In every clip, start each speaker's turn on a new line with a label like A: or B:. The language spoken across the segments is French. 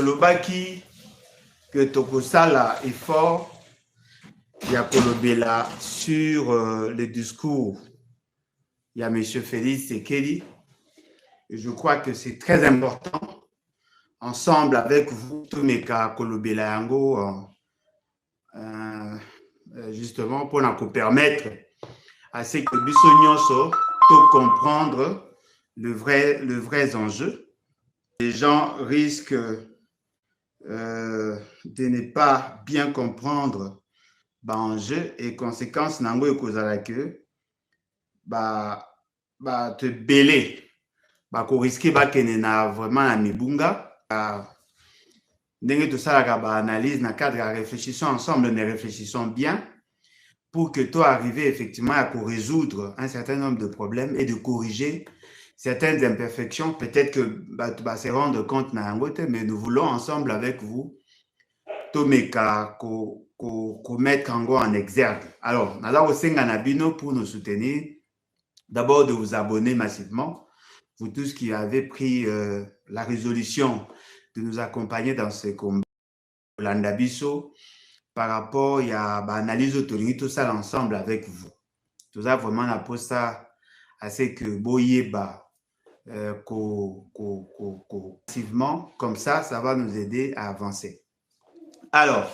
A: Tolobaki que Tokosala est fort. Il y a Kolobela sur le discours. Il y a M. Félix Sekeli. Et je crois que c'est très important. Ensemble avec vous, Tomeka Kolobela Yango, justement pour nous permettre à ce que Bissonyoso peut comprendre le vrai enjeu. Les gens risquent de ne pas bien comprendre l'enjeu et conséquence nango ekozala que te belé ko risquer bakene na vraiment na mibunga ndenge tosalaka ba analyse na cadre ya réfléchissons ensemble, nous réfléchissons bien pour que toi arriver effectivement à résoudre un certain nombre de problèmes et de corriger certaines imperfections. Peut-être que tu vas se rendre compte na yango te, mais nous voulons ensemble avec vous tomeka ko mettre en exergue. Alors, nala osenga na bino pour nous soutenir. D'abord de vous abonner massivement, vous tous qui avez pris la résolution de nous accompagner dans ce combat Landabiso par rapport à l'analyse autonomie, tout ça ensemble avec vous. Tout ça vraiment la pose ça assez que boyeba activement, comme ça va nous aider à avancer. Alors,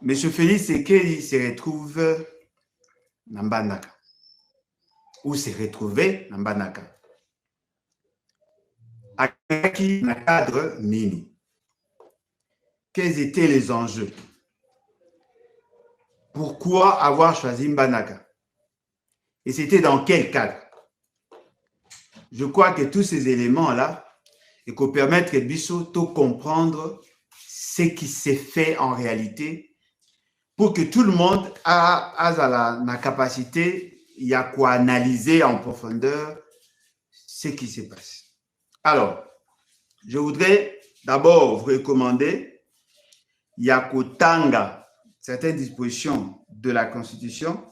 A: M. Félix Sekeli se retrouve dans Mbandaka. Où se retrouver dans Mbandaka. À qui dans le cadre Nini. Quels étaient les enjeux? Pourquoi avoir choisi Mbandaka? Et c'était dans quel cadre? Je crois que tous ces éléments-là qu'on permettre Bisso de comprendre ce qui s'est fait en réalité pour que tout le monde a la capacité, il y a quoi analyser en profondeur ce qui s'est passé. Alors, je voudrais d'abord vous recommander, il y a Kotanga, certaines dispositions de la Constitution,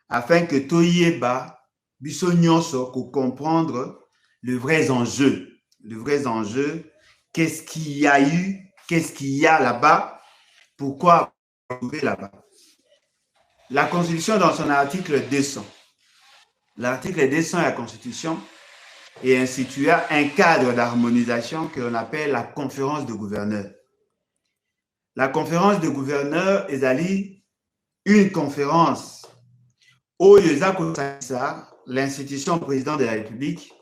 A: afin que Toyeba, Bissonyoso, pour comprendre le vrai enjeu. Le vrai enjeu, qu'est-ce qu'il y a eu, qu'est-ce qu'il y a là-bas, pourquoi trouver là-bas. La Constitution, dans son article 200, l'article 200 de la Constitution est institué un cadre d'harmonisation que l'on appelle la conférence de gouverneurs. La conférence de gouverneurs est une conférence où l'institution président de la République,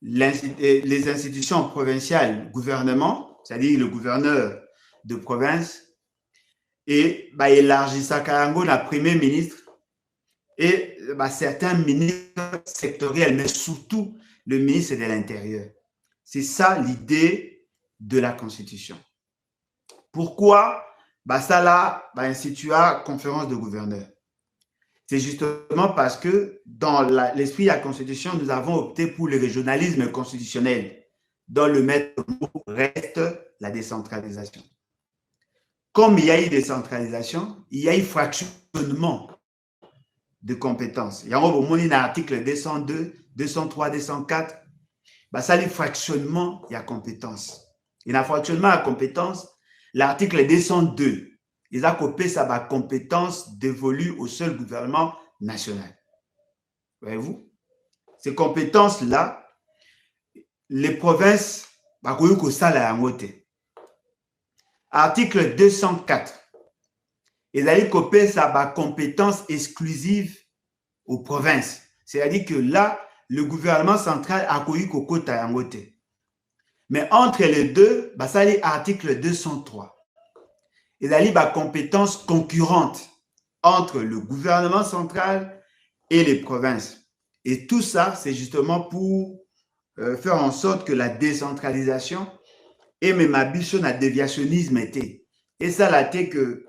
A: les institutions provinciales, gouvernement, c'est-à-dire le gouverneur de province, et élargissant la premier ministre et certains ministres sectoriels, mais surtout le ministre de l'Intérieur. C'est ça l'idée de la Constitution. Pourquoi ça là instituer conférence de gouverneurs? C'est justement parce que dans l'esprit de la Constitution, nous avons opté pour le régionalisme constitutionnel, dont le maître mot reste la décentralisation. Comme il y a eu décentralisation, il y a eu fractionnement de compétences. Il y a un article 202, 203, 204, ça le fractionnement, il y a compétences. Il y a un fractionnement à compétences, l'article 202, ils ont coupé sa compétence dévolue au seul gouvernement national. Voyez-vous? Ces compétences-là, les provinces, article 204, ils ont coupé sa compétence exclusive aux provinces. C'est-à-dire que là, le gouvernement central a connu Kokota Yangote. Mais entre les deux, ça est article 203. Il y a des compétences concurrentes entre le gouvernement central et les provinces. Et tout ça, c'est justement pour faire en sorte que la décentralisation et même ambition à déviationnisme était. Et ça, là, c'est que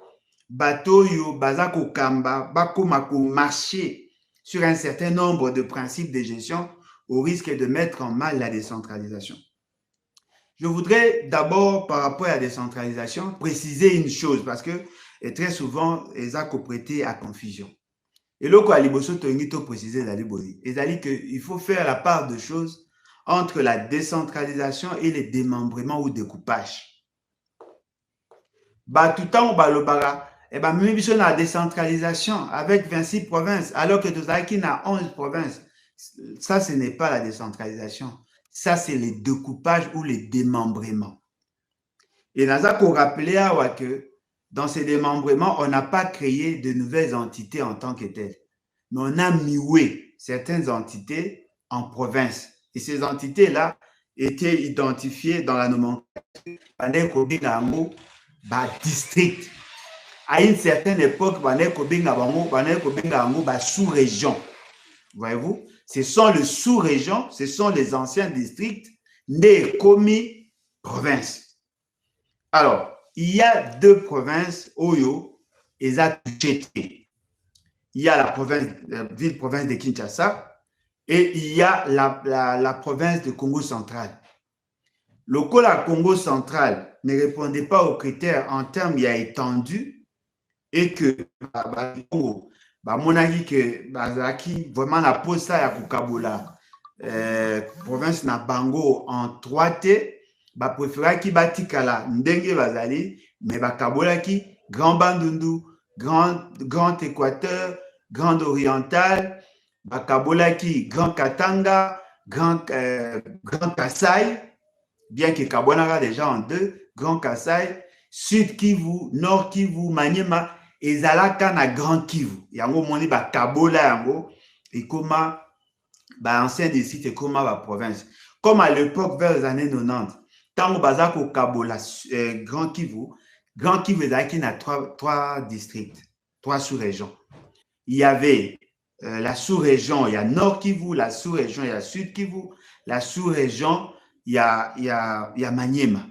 A: Batoyo, Bazako Kamba, Bakomako marcher sur un certain nombre de principes de gestion au risque de mettre en mal la décentralisation. Je voudrais d'abord, par rapport à la décentralisation, préciser une chose, parce que très souvent, ils ont prêté à confusion. Et là, il faut préciser qu'il faut faire la part de choses entre la décentralisation et le démembrement ou découpage. Tout le temps, même si on a la décentralisation avec 26 provinces, alors que Tozaki a 11 provinces, ça, ce n'est pas la décentralisation. Ça, c'est le découpage ou le démembrement. Et Naza pour rappeler que dans ces démembrements, on n'a pas créé de nouvelles entités en tant que telles, mais on a mioué certaines entités en provinces. Et ces entités-là étaient identifiées dans la nomenclature par district. À une certaine époque, sous-région. Voyez-vous, ce sont les sous-régions, ce sont les anciens districts nés commis provinces. Alors, il y a deux provinces, Oyo et Zatoucheté. Il y a la ville-province de Kinshasa et il y a la province de Congo central. Le Congo central ne répondait pas aux critères en termes d'étendue et que mon avis que vraiment la poste à Kukabola province na bango en 3T préféra qui batikala ndenge bazali mais bakabola qui Grand Bandundu, Grand Équateur, Grand Oriental, bakabola qui Grand Katanga, Grand Kasaï, bien que Kabonara déjà en deux, Grand Kasaï, Sud Kivu, Nord Kivu, Maniema, et Zalaka na Grand Kivu. Yango moni ba Kabola yango et comment ancien des sites et comment la province. Comme à l'époque vers les années 90, tant bazako Kabola Grand Kivu qui a trois districts, trois sous-régions. Il y avait la sous-région, il y a Nord Kivu, la sous-région, il y a Sud Kivu, la sous-région, il y a Maniema.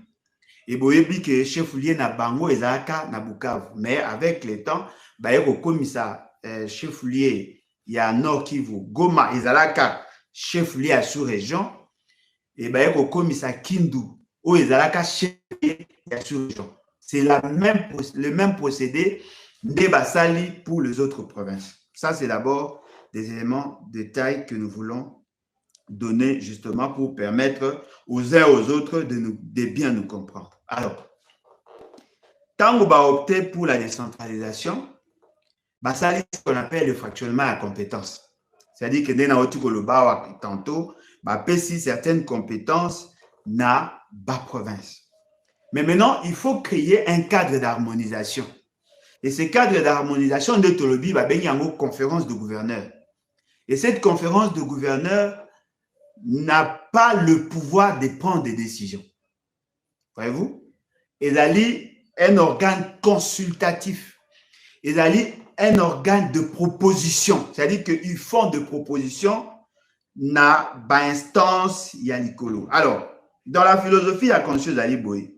A: Et boyebi que chef-lieu na bango ezaka na Bukavu, mais avec le temps comme ça chef-lieu il y a Nord Kivu, Goma ezalaka chef-lieu à sous-région et comme ça Kindu ou ezalaka chef-lieu à sous-région. C'est le même procédé de basali pour les autres provinces. Ça c'est d'abord des éléments de taille que nous voulons donner justement pour permettre aux uns aux autres de bien nous comprendre. Alors, quand on va opter pour la décentralisation, ça c'est ce qu'on appelle le fractionnement à compétences. C'est-à-dire que tantôt, si certaines compétences n'a pas province. Mais maintenant, il faut créer un cadre d'harmonisation. Et ce cadre d'harmonisation de Tolobi va bénir en conférence de gouverneurs. Et cette conférence de gouverneurs n'a pas le pouvoir de prendre des décisions. Voyez-vous? Il a un organe consultatif. Il a un organe de proposition. C'est-à-dire qu'ils font des propositions, n'a pas instance, il y a l'icolo. Alors, dans la philosophie, il y a conscience d'Ali Boy.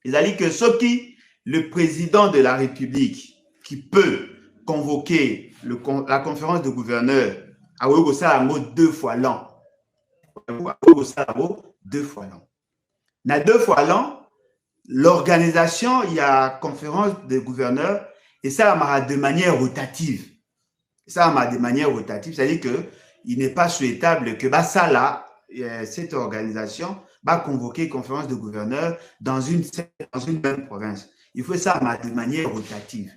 A: Il a dit que ce qui, le président de la République, qui peut convoquer la conférence de gouverneurs, a deux fois l'an. 2 fois l'an. Dans 2 fois l'an, l'organisation, il y a conférence de gouverneurs et ça va de manière rotative. Ça va de manière rotative, c'est-à-dire qu'il n'est pas souhaitable que ça là, cette organisation va convoquer conférence de gouverneurs dans une même province. Il faut ça de manière rotative.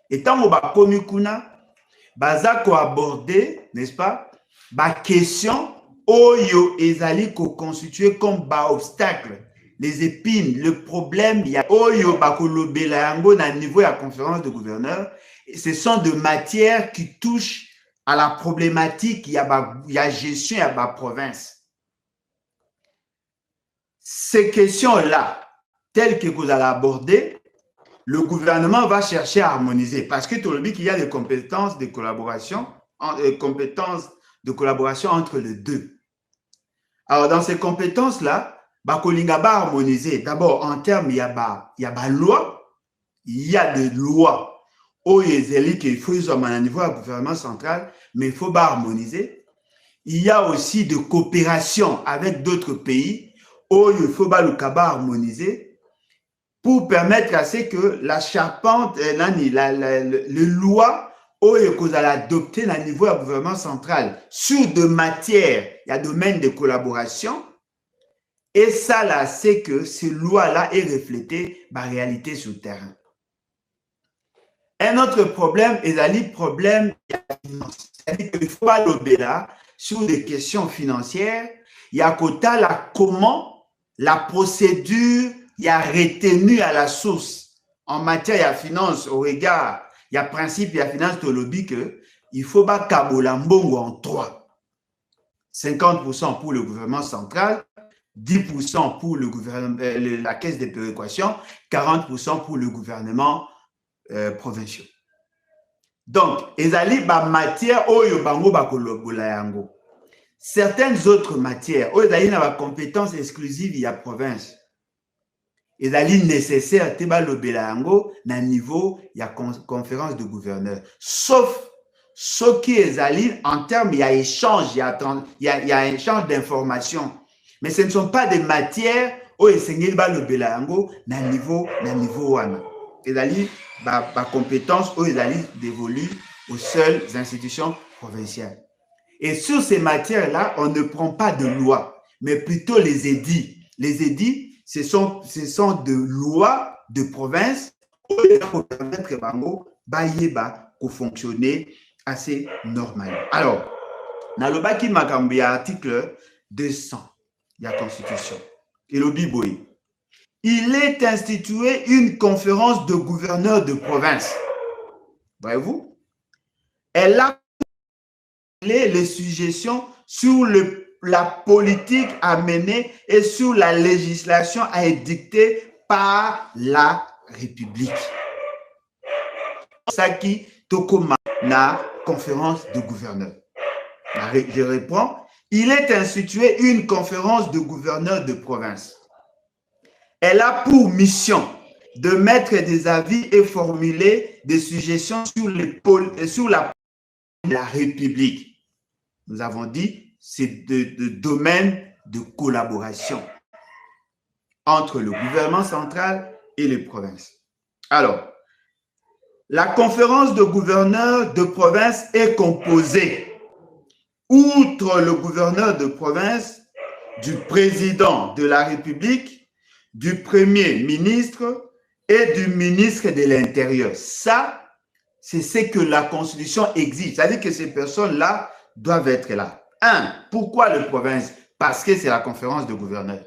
A: Et tant qu'on va communiquer, ça aborder, n'est-ce pas, question Oyo ezali ko constitué comme obstacle, les épines, le problème, il y a Oyo bakolobela yango na niveau de la conférence de gouverneurs. Ce sont des matières qui touchent à la problématique, il y a gestion, il y a la province. Ces questions-là, telles que vous allez aborder, le gouvernement va chercher à harmoniser parce que tout le monde qu'il y a des compétences de collaboration, entre les deux. Alors, dans ces compétences-là, Kolinga va harmoniser. D'abord, en termes, il y a loi, il y a des lois. Il faut à un niveau du gouvernement central, mais il faut harmoniser. Il y a aussi de coopération avec d'autres pays. Il faut harmoniser pour permettre à ce que la charpente, les lois, oyo kozala adopté na niveau du gouvernement central sur deux matières, il y a domaine de collaboration. Et ça là, c'est que ces lois-là est reflétée par réalité sur le terrain. Un autre problème est le problème de la finance. C'est-à-dire qu'il faut aller là sur des questions financières. Il y a quota là comment la procédure il a retenu à la source en matière de finance au regard, il y a principe, il y a finance de lobby que il faut pas kabolambongo en 3. 50% pour le gouvernement central, 10% pour le gouvernement, la caisse de péréquation, 40% pour le gouvernement provincial. Donc, ezali ba matière oyo bango bakolobola yango. Certaines autres matières, oyo ezali na ba compétences exclusives il y a province. Ezali nécessaire te balobela yango na niveau ya conférence de gouverneurs. Sauf ce qui ezali en termes il y a échange, il y a échange d'informations. Mais ce ne sont pas des matières où esengeli balobela yango na niveau wana. Ezali ba compétences où ezali dévolues aux seules institutions provinciales. Et sur ces matières-là, on ne prend pas de loi, mais plutôt les édits. Les édits, ce sont de lois de province pour permettre bango bayeba pour fonctionner assez normalement. Alors, dans le baki makambo ya article 200 de la Constitution, et le biboy, il est institué une conférence de gouverneurs de province. Voyez-vous? Elle a les suggestions sur la politique à mener et sur la législation à édicter par la République. Ça qui tokoma na conférence de gouverneurs. Je réponds, il est institué une conférence de gouverneurs de province. Elle a pour mission de mettre des avis et formuler des suggestions sur la République. Nous avons dit, c'est de domaine de collaboration entre le gouvernement central et les provinces. Alors, la conférence de gouverneurs de province est composée, outre le gouverneur de province, du président de la République, du premier ministre et du ministre de l'Intérieur. Ça, c'est ce que la Constitution exige. C'est-à-dire que ces personnes-là doivent être là. Pourquoi le province? Parce que c'est la conférence de gouverneurs.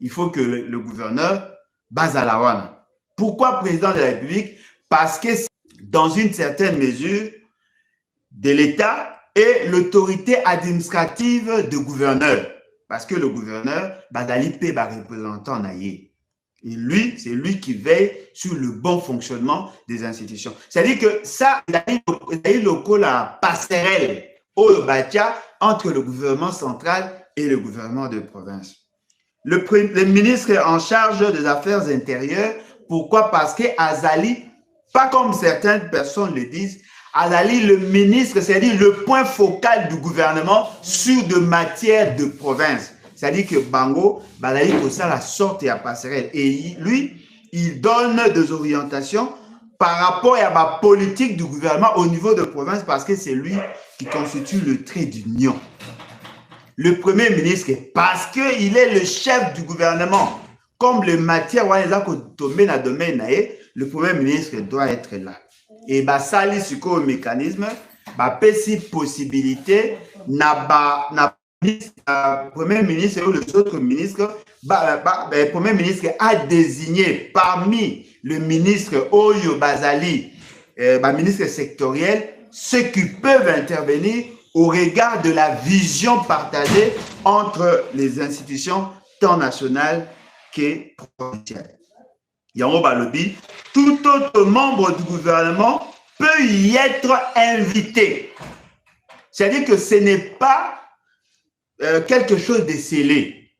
A: Il faut que le gouverneur base à la wana. Pourquoi président de la République? Parce que c'est dans une certaine mesure de l'État et l'autorité administrative du gouverneur. Parce que le gouverneur, badali pe ba représentant naïe. Et lui, c'est lui qui veille sur le bon fonctionnement des institutions. C'est-à-dire que ça, il y a la passerelle au Batia entre le gouvernement central et le gouvernement de province. Le ministre en charge des affaires intérieures, pourquoi? Parce que Azali, pas comme certaines personnes le disent, Azali, le ministre, c'est-à-dire le point focal du gouvernement sur de matières de province. C'est-à-dire que Bango, Azali, pour ça, la sorte et à passerelle. Et lui, il donne des orientations par rapport à la politique du gouvernement au niveau de province parce que c'est lui qui constitue le trait d'union. Le premier ministre, parce qu'il est le chef du gouvernement, comme le matière, le premier ministre doit être là. Et ça, le mécanisme, c'est une possibilité, le premier ministre ou les autres ministres, le premier ministre a désigné parmi le ministre Oyo Bazali, ministre sectoriel, ceux qui peuvent intervenir au regard de la vision partagée entre les institutions tant nationales que provinciales. Yango Balobi, tout autre membre du gouvernement peut y être invité. C'est-à-dire que ce n'est pas quelque chose de scellé.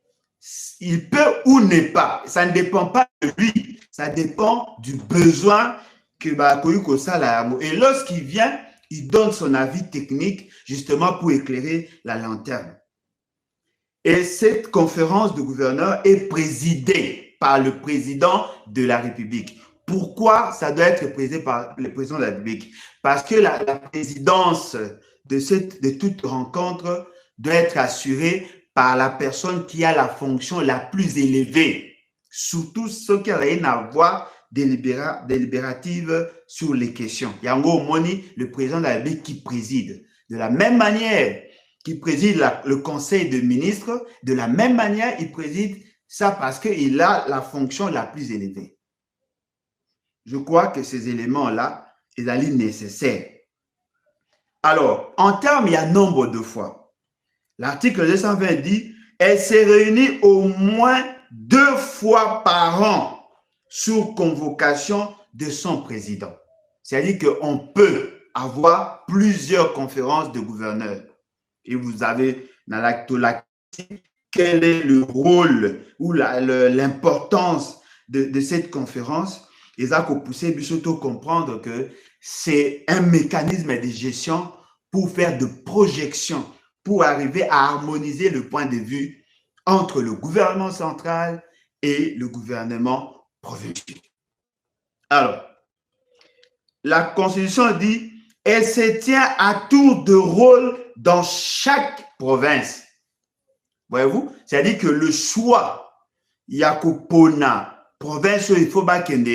A: Il peut ou n'est pas. Ça ne dépend pas de lui. Ça dépend du besoin que Bakoyuko Sala. Et lorsqu'il vient, il donne son avis technique justement pour éclairer la lanterne. Et cette conférence de gouverneurs est présidée par le président de la République. Pourquoi ça doit être présidé par le président de la République? Parce que la présidence de toute rencontre doit être assurée par la personne qui a la fonction la plus élevée, surtout ceux qui ont une voix délibérative sur les questions. Yango Moni, le président de la République qui préside. De la même manière qu'il préside le conseil de ministres, de la même manière, il préside ça parce qu'il a la fonction la plus élevée. Je crois que ces éléments-là, ils sont nécessaires. Alors, en termes, il y a nombre de fois. L'article 220 dit « Elle se réunit au moins 2 fois par an sur convocation de son président. » C'est-à-dire qu'on peut avoir plusieurs conférences de gouverneurs. Et vous avez dans l'acte quel est le rôle ou l'importance de cette conférence. Et ça qu'on poussait surtout comprendre que c'est un mécanisme de gestion pour faire de projections, pour arriver à harmoniser le point de vue entre le gouvernement central et le gouvernement provincial. Alors, la Constitution dit « Elle se tient à tour de rôle dans chaque province. » Voyez-vous? C'est-à-dire que le choix, il y a Pona, province où il faut bakende,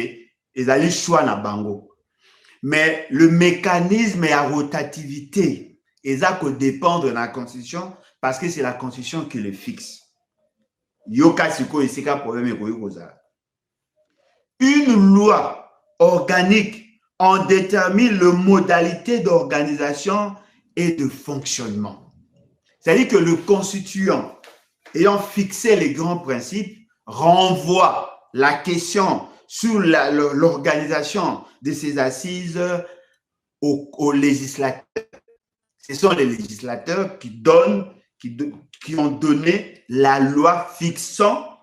A: ils allaient choix na bango. Mais le mécanisme et la rotativité, ils ont dépendre de la Constitution parce que c'est la Constitution qui le fixe. Yoka siko isika problème une loi organique en détermine les modalités d'organisation et de fonctionnement. C'est-à-dire que le constituant, ayant fixé les grands principes, renvoie la question sur l'organisation de ces assises aux législateurs. Ce sont les législateurs qui ont donné la loi fixant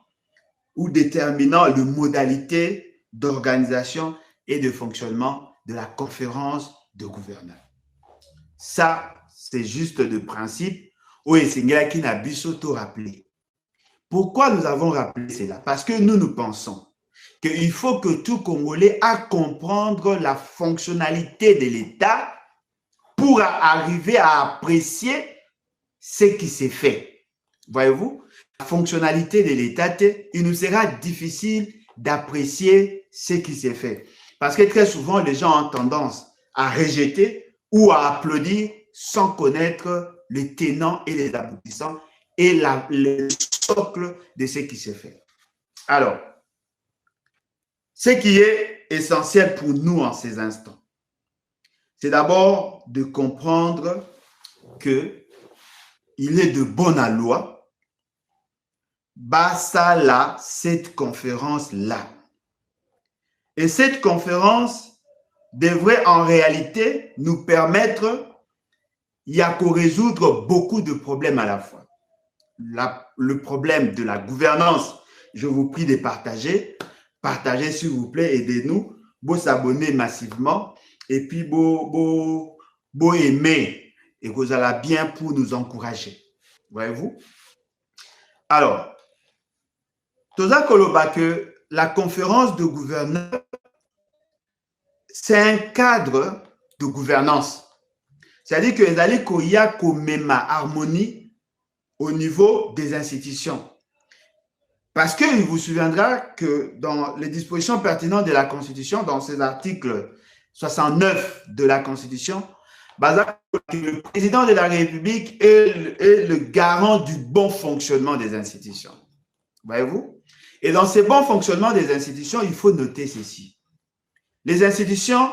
A: ou déterminant les modalités d'organisation et de fonctionnement de la conférence de gouverneurs. Ça, c'est juste de principe. Oui, c'est qui n'a bisoto rappelé. Pourquoi nous avons rappelé cela? Parce que nous pensons qu'il faut que tout Congolais a comprendre la fonctionnalité de l'État pour arriver à apprécier ce qui s'est fait. Voyez-vous, la fonctionnalité de l'État, il nous sera difficile d'apprécier ce qui s'est fait. Parce que très souvent, les gens ont tendance à rejeter ou à applaudir sans connaître les tenants et les aboutissants et le socle de ce qui s'est fait. Alors, ce qui est essentiel pour nous en ces instants, c'est d'abord de comprendre qu'il est de bonne loi, basta là, cette conférence-là. Et cette conférence devrait en réalité nous permettre, il y a qu'à résoudre beaucoup de problèmes à la fois. Le problème de la gouvernance, je vous prie de partager. Partagez s'il vous plaît, aidez-nous, vous s'abonner massivement et puis vous aimer et vous allez bien pour nous encourager. Voyez-vous? Alors, Toza Koloba que la conférence de gouverneurs, c'est un cadre de gouvernance. C'est-à-dire que les allez koya komema harmonie au niveau des institutions. Parce qu'il vous souviendra que dans les dispositions pertinentes de la Constitution, dans ces articles 69 de la Constitution, le président de la République est le garant du bon fonctionnement des institutions. Voyez-vous? Et dans ce bon fonctionnement des institutions, il faut noter ceci. Les institutions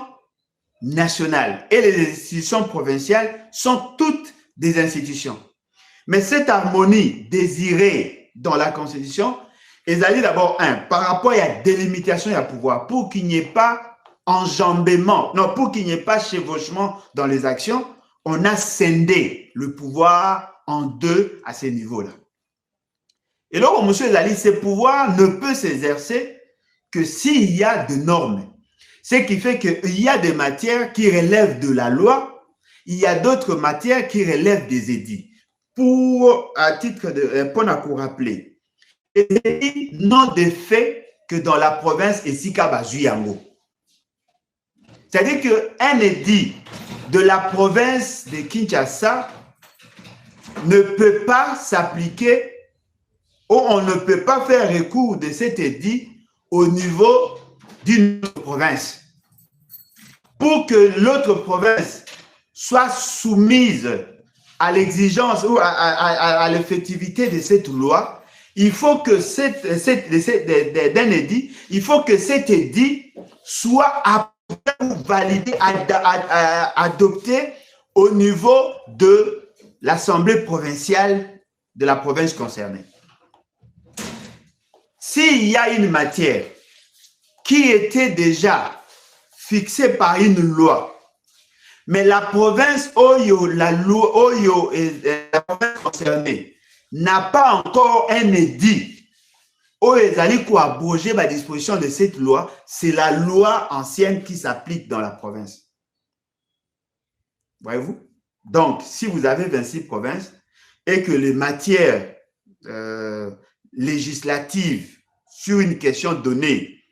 A: nationales et les institutions provinciales sont toutes des institutions. Mais cette harmonie désirée dans la Constitution, ils allaient d'abord, par rapport à la délimitation et à pouvoir, pour qu'il n'y ait pas enjambement, non, pour qu'il n'y ait pas chevauchement dans les actions, on a scindé le pouvoir en deux à ces niveaux-là. Et donc, monsieur Zali, ce pouvoir ne peut s'exercer que s'il y a des normes. Ce qui fait qu'il y a des matières qui relèvent de la loi, il y a d'autres matières qui relèvent des édits. À titre de, pour nous rappeler, et non des faits que dans la province et Sika Bazuyango. C'est-à-dire qu'un édit de la province de Kinshasa ne peut pas s'appliquer ou on ne peut pas faire recours de cet édit au niveau d'une autre province. Pour que l'autre province soit soumise à l'exigence ou à l'effectivité de cette loi, il faut que d'un édit, il faut que cet édit soit validé, adopté au niveau de l'Assemblée provinciale de la province concernée. S'il y a une matière qui était déjà fixée par une loi, mais la province la province concernée n'a pas encore un édit où ils allaient abroger la disposition de cette loi, c'est la loi ancienne qui s'applique dans la province. Voyez-vous? Donc, si vous avez 26 provinces et que les matières législatives sur une question donnée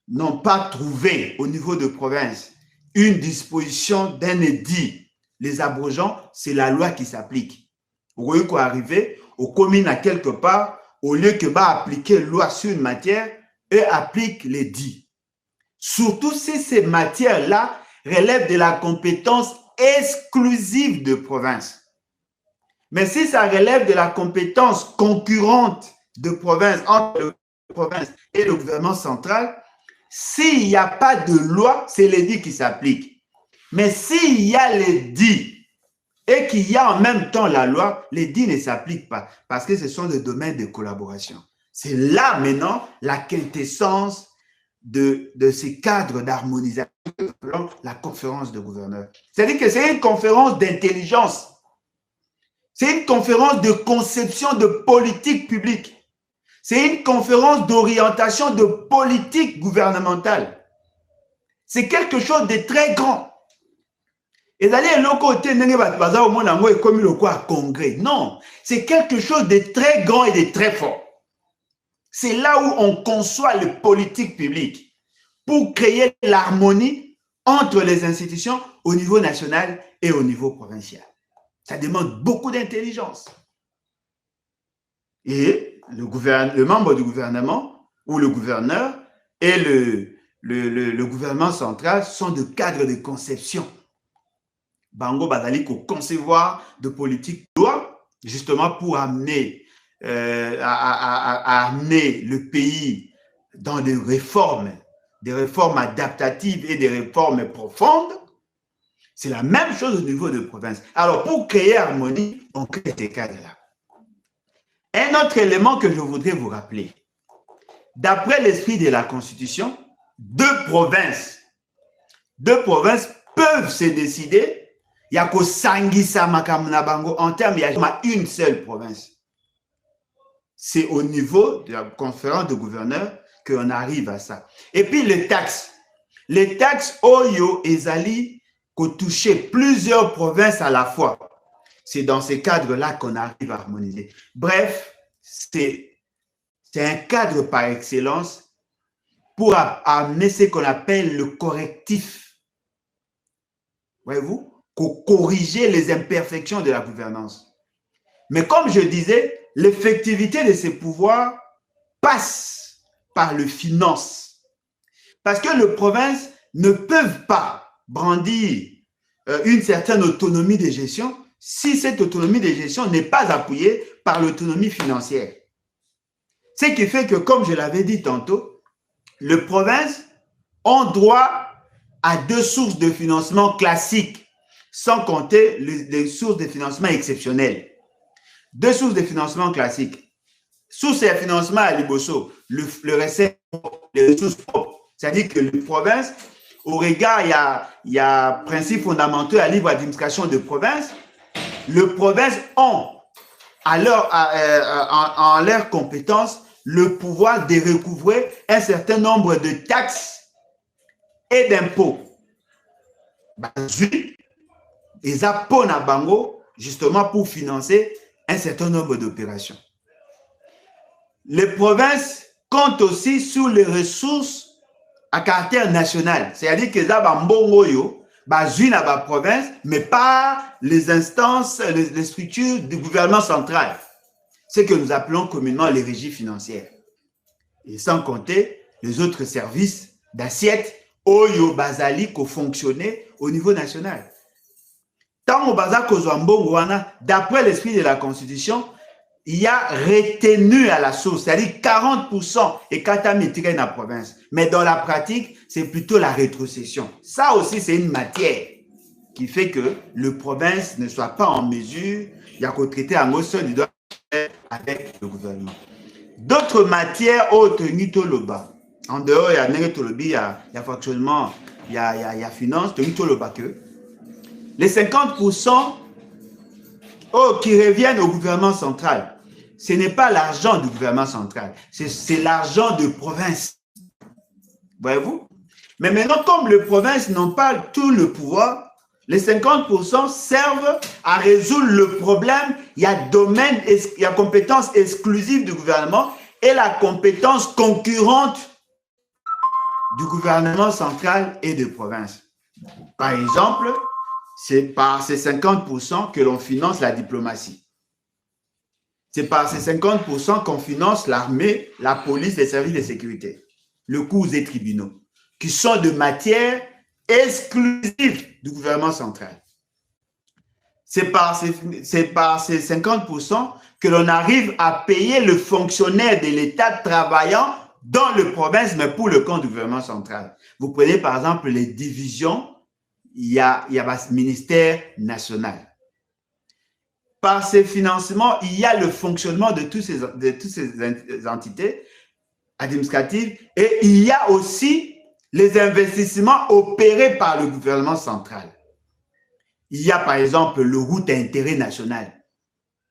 A: n'ont pas trouvé au niveau de province une disposition d'un édit les abrogeant, c'est la loi qui s'applique. Vous voyez quoi arriver aux communes à quelque part, au lieu que appliquer loi sur une matière, eux appliquent l'édit. Surtout si ces matières-là relèvent de la compétence exclusive de province. Mais si ça relève de la compétence concurrente de province, entre le province et le gouvernement central, s'il n'y a pas de loi, c'est l'édit qui s'applique. Mais s'il y a l'édit et qu'il y a en même temps la loi, l'édit ne s'applique pas parce que ce sont des domaines de collaboration. C'est là maintenant la quintessence de ces cadres d'harmonisation selon la conférence de gouverneurs. C'est-à-dire que c'est une conférence d'intelligence. C'est une conférence de conception de politique publique. C'est une conférence d'orientation de politique gouvernementale. C'est quelque chose de très grand. Et d'aller l'autre côté, au moins comme le congrès. Non, c'est quelque chose de très grand et de très fort. C'est là où on conçoit le politique public pour créer l'harmonie entre les institutions au niveau national et au niveau provincial. Ça demande beaucoup d'intelligence. Et le membre du gouvernement ou le gouverneur et le gouvernement central sont de cadres de conception. Bango Bazali ko concevoir de politique de loi justement pour amener à amener le pays dans des réformes adaptatives et des réformes profondes. C'est la même chose au niveau de province. Alors, pour créer harmonie, on crée ces cadres-là. Un autre élément que je voudrais vous rappeler, d'après l'esprit de la Constitution, deux provinces peuvent se décider. Il y a qu'au Sangisa Makamunabango en termes, il y a une seule province. C'est au niveau de la conférence de gouverneurs qu'on arrive à ça. Et puis les taxes. Les taxes, Oyo et Zali, qu'on touchait plusieurs provinces à la fois. C'est dans ces cadres-là qu'on arrive à harmoniser. Bref, c'est un cadre par excellence pour amener ce qu'on appelle le correctif. Voyez-vous? Pour corriger les imperfections de la gouvernance. Mais comme je disais, l'effectivité de ces pouvoirs passe par le finance. Parce que les provinces ne peuvent pas brandir une certaine autonomie de gestion si cette autonomie de gestion n'est pas appuyée par l'autonomie financière. Ce qui fait que, comme je l'avais dit tantôt, les provinces ont droit à deux sources de financement classiques, sans compter les sources de financement exceptionnelles. Deux sources de financement classiques. Source de financement à Liboso, le recette, les ressources propres. C'est-à-dire que les provinces, au regard, il y a principes fondamentaux à livre d'administration de province, les provinces ont en leur compétence le pouvoir de recouvrer un certain nombre de taxes et d'impôts. Ils apportent à Bango justement pour financer un certain nombre d'opérations. Les provinces comptent aussi sur les ressources à caractère national. C'est-à-dire que ça va mbongoyo, bazui na ba province, mais pas les instances, les structures du gouvernement central. Ce que nous appelons communément les régies financières. Et sans compter les autres services d'assiette oyo bazali ko fonctionner au niveau national. Tant au bazar d'après l'esprit de la Constitution, il y a retenu à la source, c'est-à-dire 40% et katamétré dans la province. Mais dans la pratique, c'est plutôt la rétrocession. Ça aussi, c'est une matière qui fait que le province ne soit pas en mesure, il y a qu'au traiter en seul, il doit faire avec le gouvernement. D'autres matières autres, Nitoloba. En dehors, il y a Néretolobi, il y a fonctionnement, il y a finance, Nitoloba que. Les 50% qui reviennent au gouvernement central, ce n'est pas l'argent du gouvernement central, c'est l'argent de province. Voyez-vous? Mais maintenant, comme les provinces n'ont pas tout le pouvoir, les 50% servent à résoudre le problème. Il y a compétence exclusive du gouvernement et la compétence concurrente du gouvernement central et de province. Par exemple, c'est par ces 50% que l'on finance la diplomatie. C'est par ces 50% qu'on finance l'armée, la police, les services de sécurité, le cours des tribunaux, qui sont de matière exclusive du gouvernement central. C'est par ces 50% que l'on arrive à payer le fonctionnaire de l'État travaillant dans les provinces, mais pour le compte du gouvernement central. Vous prenez par exemple les divisions, il y a le ministère national. Par ces financements, il y a le fonctionnement de toutes ces entités administratives et il y a aussi les investissements opérés par le gouvernement central. Il y a par exemple le route à intérêt national.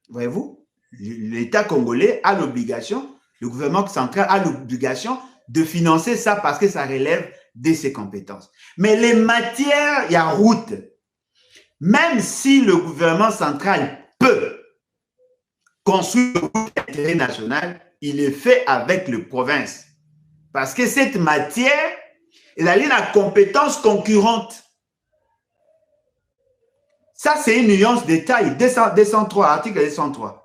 A: Voyez-vous, l'État congolais a l'obligation, le gouvernement central a l'obligation de financer ça parce que ça relève de ses compétences. Mais les matières, il y a route. Même si le gouvernement central peut construire le route d'intérêt national, il est fait avec les provinces. Parce que cette matière, elle a une compétence concurrente. Ça, c'est une nuance de taille. 203, article 203.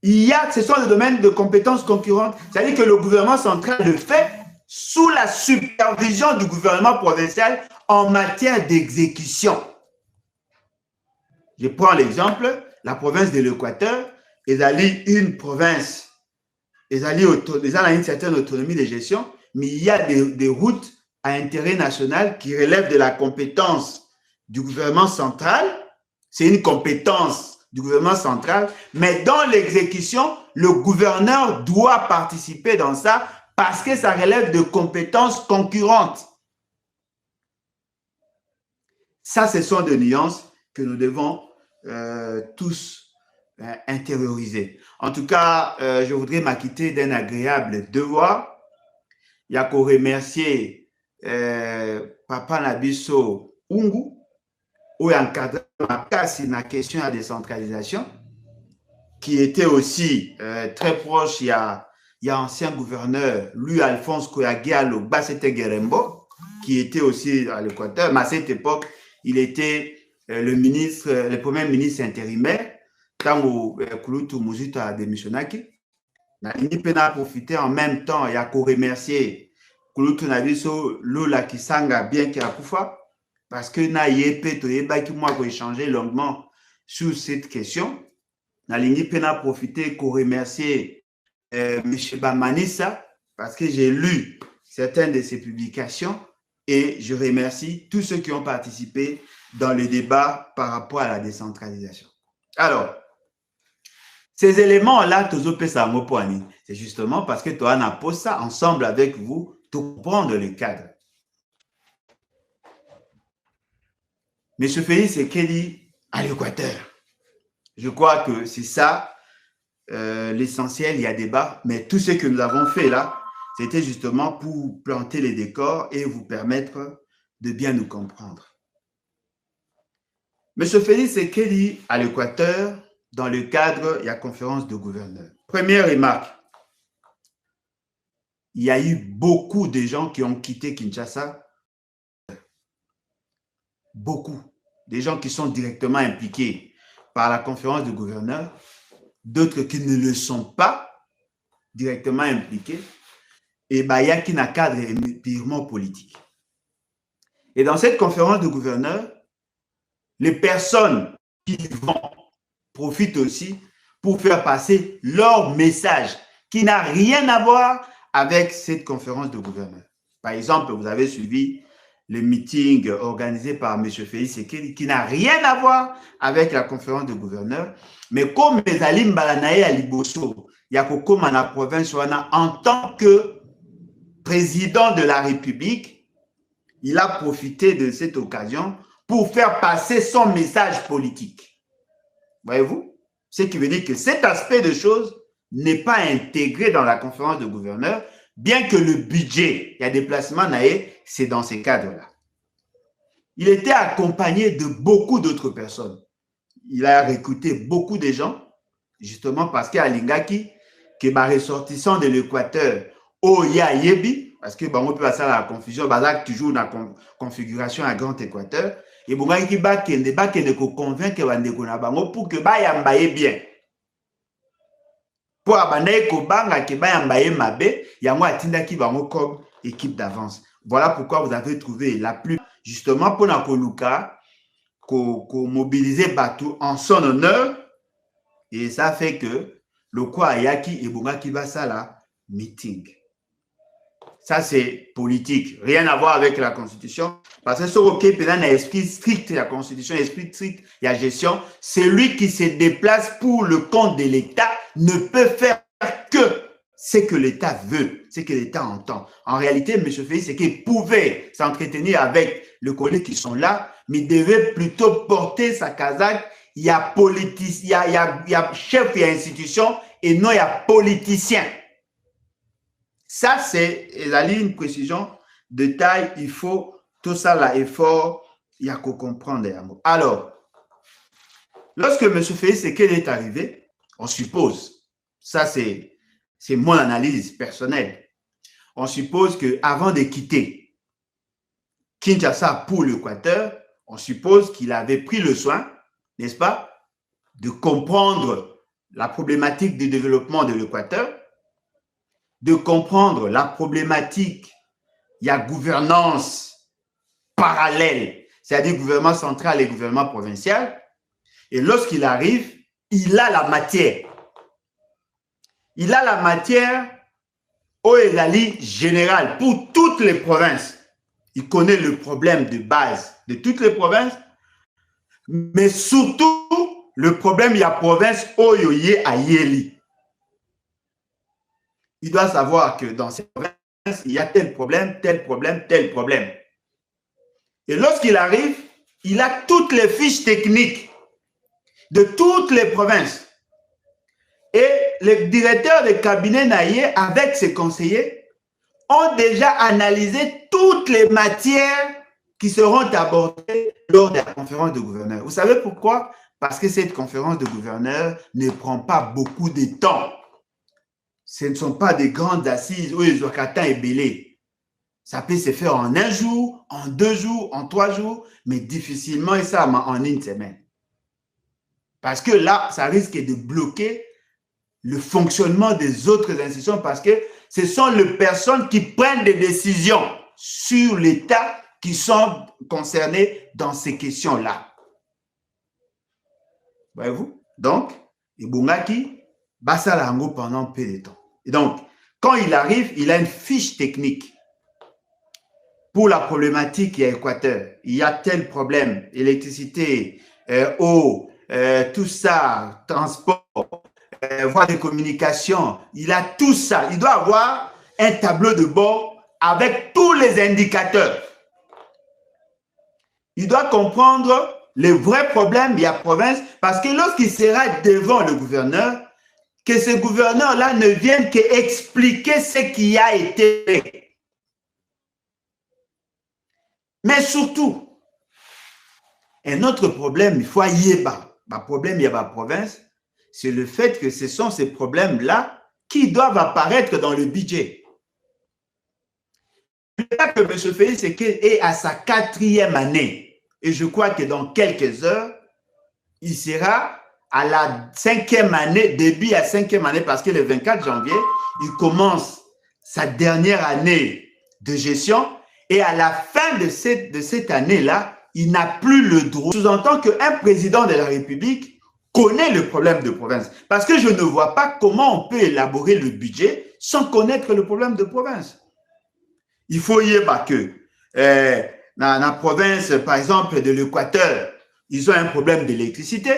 A: Ce sont des domaines de compétences concurrentes. C'est-à-dire que le gouvernement central le fait sous la supervision du gouvernement provincial en matière d'exécution. Je prends l'exemple, la province de l'Équateur, ils ont une province, ils ont une certaine autonomie de gestion, mais il y a des routes à intérêt national qui relèvent de la compétence du gouvernement central. C'est une compétence du gouvernement central, mais dans l'exécution, le gouverneur doit participer dans ça parce que ça relève de compétences concurrentes. Ça, ce sont des nuances que nous devons tous intérioriser. En tout cas, je voudrais m'acquitter d'un agréable devoir. Il y a qu'à remercier Papa Nabiso Ungu, ou encadré la question de la décentralisation, qui était aussi très proche, il y a ancien gouverneur, lui, Alphonse Koyagialo Bassete Gerembo, qui était aussi à l'Équateur, mais à cette époque, il était le premier ministre intérimaire, quand Kulutu Muzita a démissionné. Il a profité en même temps, il y a qu'à remercier Kulutu Nabiso Lula Kisanga, bien qu'il a Koufa, parce que na yépe to yeba qui moi pour échanger longuement sur cette question. Na lingi pena profiter pour remercier M. Bamanissa parce que j'ai lu certaines de ses publications et je remercie tous ceux qui ont participé dans le débat par rapport à la décentralisation. Alors, ces éléments-là, c'est justement parce que toi, on a posé ça ensemble avec vous pour prendre le cadre. M. Félix Sekedi à l'Équateur. Je crois que c'est ça l'essentiel, il y a débat, mais tout ce que nous avons fait là, c'était justement pour planter les décors et vous permettre de bien nous comprendre. M. Félix Sekedi à l'Équateur, dans le cadre de la conférence de gouverneurs. Première remarque, il y a eu beaucoup de gens qui ont quitté Kinshasa. Beaucoup. Des gens qui sont directement impliqués par la conférence de gouverneurs, d'autres qui ne le sont pas directement impliqués. Et il y a qui n'a cadre purement politique. Et dans cette conférence de gouverneurs, les personnes qui vont profitent aussi pour faire passer leur message qui n'a rien à voir avec cette conférence de gouverneurs. Par exemple, vous avez suivi le meeting organisé par M. Félix Tshisekedi qui n'a rien à voir avec la conférence de gouverneurs, mais comme Mezalim Balanae à Liboso, il y a comme la province en tant que président de la République, il a profité de cette occasion pour faire passer son message politique. Voyez-vous? Ce qui veut dire que cet aspect de choses n'est pas intégré dans la conférence de gouverneurs, bien que le budget, il y a des placements, c'est dans ces cadres-là. Il était accompagné de beaucoup d'autres personnes. Il a recruté beaucoup de gens, justement parce qu'à Lingaki, qui est ressortissant de l'Équateur, Oya Yebi, parce que on peut passer à la confusion, toujours dans la configuration à Grand Équateur, et bon, il va convaincre pour que Bayambaye bien. Pour abandonner Kobanga qui Bayambaye Mabe, il y a moi Tindaki Bango comme équipe d'avance. Voilà pourquoi vous avez trouvé la plus, justement, pour Nakoluka, qu'on mobilisait Batou en son honneur, et ça fait que le quoi Ayaki et Bonga qui va ça là, meeting. Ça, c'est politique. Rien à voir avec la Constitution. Parce que ce qui est un esprit strict, la Constitution, esprit strict, il y a gestion. Celui qui se déplace pour le compte de l'État ne peut faire que ce que l'État veut, ce que l'État entend. En réalité, M. Félix, c'est qu'il pouvait s'entretenir avec les collègues qui sont là, mais il devait plutôt porter sa casaque. Il y a politicien, il y a chef, il y a institution, et non, il y a politicien. Ça, c'est une précision de taille. Il faut tout ça là, effort, il y a qu'à comprendre. Alors, lorsque M. Félix Tshisekedi est arrivé, on suppose, ça c'est mon analyse personnelle, on suppose qu'avant de quitter Kinshasa pour l'Équateur, on suppose qu'il avait pris le soin, n'est-ce pas, de comprendre la problématique du développement de l'Équateur, de comprendre la problématique, il y a gouvernance parallèle, c'est-à-dire gouvernement central et gouvernement provincial. Et lorsqu'il arrive, il a la matière. Il a la matière au Elali général pour toutes les provinces. Il connaît le problème de base de toutes les provinces, mais surtout le problème, il y a province Oyoye à Yeli. Il doit savoir que dans ces provinces, il y a tel problème, tel problème, tel problème. Et lorsqu'il arrive, il a toutes les fiches techniques de toutes les provinces. Et les directeurs de cabinet Naye, avec ses conseillers, ont déjà analysé toutes les matières qui seront abordées lors de la conférence de gouverneurs. Vous savez pourquoi? Parce que cette conférence de gouverneurs ne prend pas beaucoup de temps. Ce ne sont pas des grandes assises où les Ouakatans est belé. Ça peut se faire en un jour, en 2 jours, en 3 jours, mais difficilement et ça en 1 semaine. Parce que là, ça risque de bloquer le fonctionnement des autres institutions parce que ce sont les personnes qui prennent des décisions sur l'État qui sont concernées dans ces questions-là. Voyez-vous? Donc, Ibungaki, Bassalango pendant peu de temps. Et donc, quand il arrive, il a une fiche technique pour la problématique à Équateur. Il y a tel problème, électricité, eau, tout ça, transport, voie de communication. Il a tout ça. Il doit avoir un tableau de bord avec tous les indicateurs. Il doit comprendre les vrais problèmes de la province parce que lorsqu'il sera devant le gouverneur, que ce gouverneur-là ne vienne qu'expliquer ce qui a été fait. Mais surtout, un autre problème, il faut y avoir. Le problème, il y a la province, c'est le fait que ce sont ces problèmes-là qui doivent apparaître dans le budget. cas que M. Félix Tshisekedi est à sa 4e année. Et je crois que dans quelques heures, il sera à la 5e année, début à 5e année, parce que le 24 janvier, il commence sa dernière année de gestion. Et à la fin de cette année-là, il n'a plus le droit. Sous-entend qu'un président de la République connaît le problème de province. Parce que je ne vois pas comment on peut élaborer le budget sans connaître le problème de province. Il faut y avoir que dans la province, par exemple, de l'Équateur, ils ont un problème d'électricité.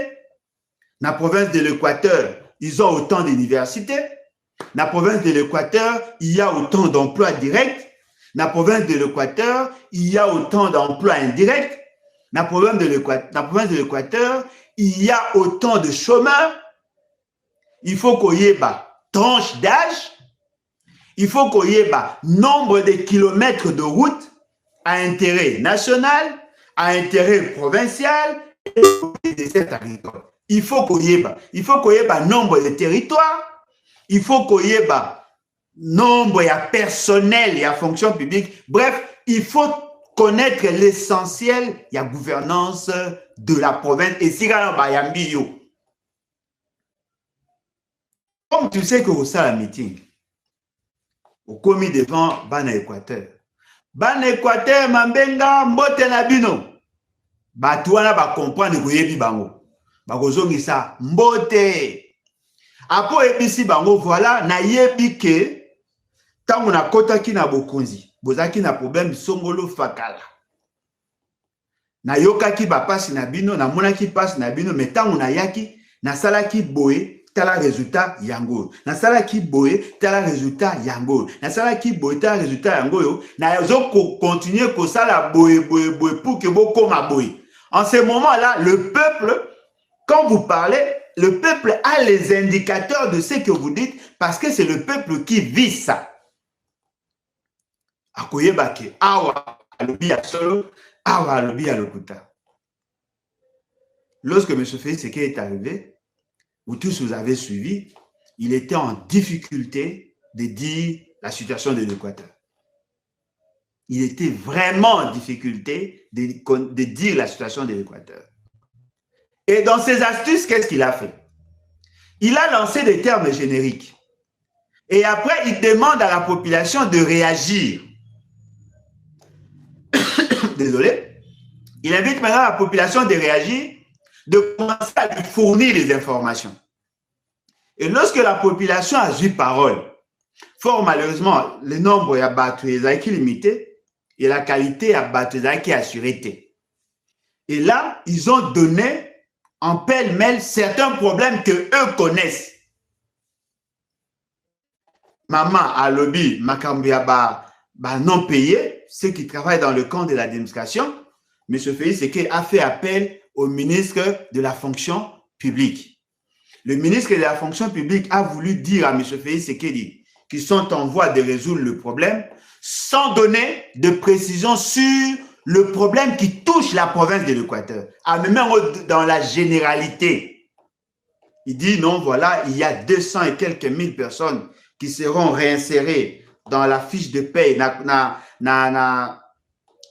A: Dans la province de l'Équateur, ils ont autant d'universités. Dans la province de l'Équateur, il y a autant d'emplois directs. Dans la province de l'Équateur, il y a autant d'emplois indirects. Dans la province de l'Équateur, il y a autant de chômeurs. Il faut qu'il y ait tranche d'âge. Il faut qu'il y ait nombre de kilomètres de route à intérêt national, à intérêt provincial et de cet territoire. Il faut qu'il y ait nombre de territoires. Il faut qu'il y ait nombre et personnel et à fonction publique. Bref, il faut connaître l'essentiel de la gouvernance de la province. Et si comme tu sais que vous savez la meeting, au commis devant Bana Équateur. Bana Équateur, Mambenga, Mbote Nabino. Batouana va comprendre que yebi bango. Bakozongi sa Mbote. Après ebisi bango voilà na yebi ke tango na kota ki na bokonzi. Bozaki na problème songolo fakala. Na yoka ki ba passe na bino, na mona ki passe na bino, mais tango na yaki na sala ki boye. Tala résultat yango na sala ki boye tala résultat yango na sala ki boye tala résultat yango yo na zo continuer ko sala boye pour que boko ma boye. En ce moment-là, le peuple, quand vous parlez, le peuple a les indicateurs de ce que vous dites parce que c'est le peuple qui vit ça. Akoyeba ke awa alobi ya solo awa alobi ya lokuta. Lorsque M. Félix Tshisekedi est arrivé, vous tous vous avez suivi, il était en difficulté de dire la situation de l'Équateur. Il était vraiment en difficulté de dire la situation de l'Équateur. Et dans ses astuces, qu'est-ce qu'il a fait? Il a lancé des termes génériques. Et après, il demande à la population de réagir. Désolé. Il invite maintenant la population de réagir, de commencer à lui fournir les informations. Et lorsque la population a eu parole, fort malheureusement, le nombre est battu, est limité, et la qualité est battue, est assurée. Et là, ils ont donné en pêle-mêle certains problèmes que eux connaissent. Maman a lobby, Makambia non payé, ceux qui travaillent dans le camp de l'administration. M. Félix Tshisekedi a fait appel au ministre de la fonction publique. Le ministre de la fonction publique a voulu dire à M. Félix Tshisekedi qu'ils sont en voie de résoudre le problème sans donner de précision sur le problème qui touche la province de l'Équateur, même dans la généralité. Il dit non, voilà, il y a 200 et quelques mille personnes qui seront réinsérées dans la fiche de paie,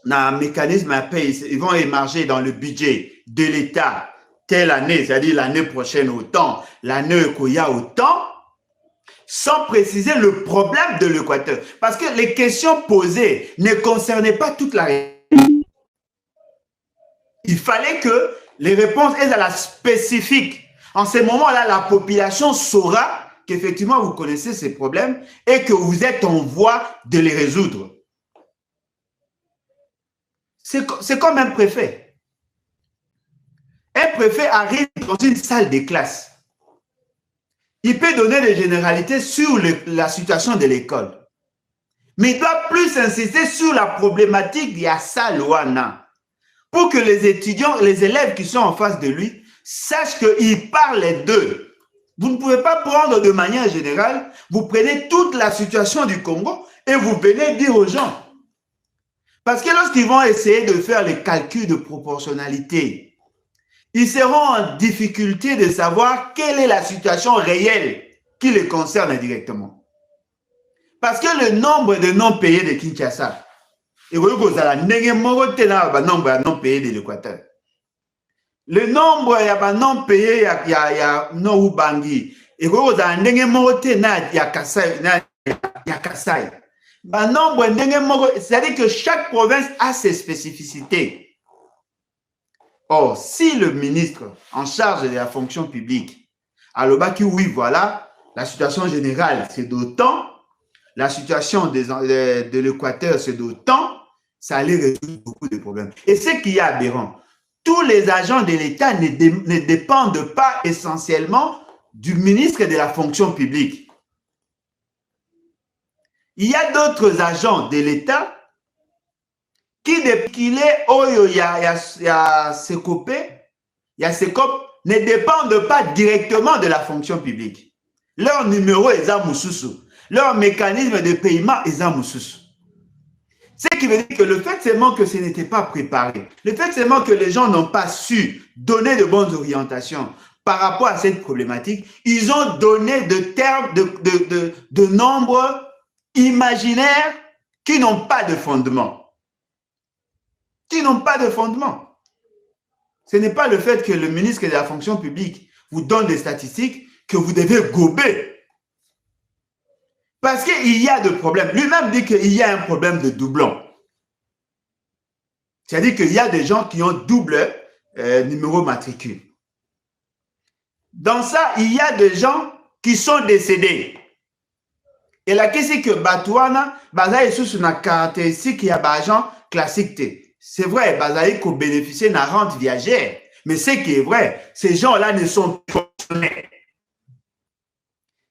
A: un mécanisme à paie, ils vont émerger dans le budget de l'État telle année, c'est-à-dire l'année prochaine autant, l'année qu'il y a autant, sans préciser le problème de l'Équateur. Parce que les questions posées ne concernaient pas toute la région. Il fallait que les réponses aient à la spécifique. En ce moment-là, la population saura qu'effectivement vous connaissez ces problèmes et que vous êtes en voie de les résoudre. C'est comme un préfet. Un préfet arrive dans une salle de classe. Il peut donner des généralités sur la situation de l'école. Mais il doit plus insister sur la problématique de Yassa Loana pour que les étudiants, les élèves qui sont en face de lui sachent qu'il parle d'eux. Vous ne pouvez pas prendre de manière générale, vous prenez toute la situation du Congo et vous venez dire aux gens. Parce que lorsqu'ils vont essayer de faire les calculs de proportionnalité, ils seront en difficulté de savoir quelle est la situation réelle qui les concerne directement. Parce que le nombre de non-payés de Kinshasa Et vous avez le nombre non payé de l'Équateur. Le nombre de non payés, il y a non ou bangi. Et vous avez il y a Kassai. C'est-à-dire que chaque province a ses spécificités. Or, si le ministre en charge de la fonction publique a le baki, oui, voilà, la situation générale, c'est d'autant, la situation de l'Équateur, c'est d'autant, ça allait résoudre beaucoup de problèmes. Et ce qui est aberrant, tous les agents de l'État ne dépendent pas essentiellement du ministre de la fonction publique. Il y a d'autres agents de l'État qui, depuis qu'il est Oyo, il y a Sekop, ne dépendent pas directement de la fonction publique. Leur numéro est Zamoussoussou. Leur mécanisme de paiement est Zamoussoussou. Ce qui veut dire que le fait seulement que ce n'était pas préparé, le fait seulement que les gens n'ont pas su donner de bonnes orientations par rapport à cette problématique, ils ont donné de termes, de nombres imaginaires qui n'ont pas de fondement. Qui n'ont pas de fondement. Ce n'est pas le fait que le ministre de la fonction publique vous donne des statistiques que vous devez gober. Parce qu'il y a des problèmes. Lui-même dit qu'il y a un problème de doublon. C'est-à-dire qu'il y a des gens qui ont double numéro matricule. Dans ça, il y a des gens qui sont décédés. Et la question que Batouana, Bazaï sous une caractéristique qui a des gens classiques. C'est vrai, Bazaï qu'on bénéficie de la rente viagère. Mais ce qui est vrai, ces gens-là ne sont pas fonctionnaires.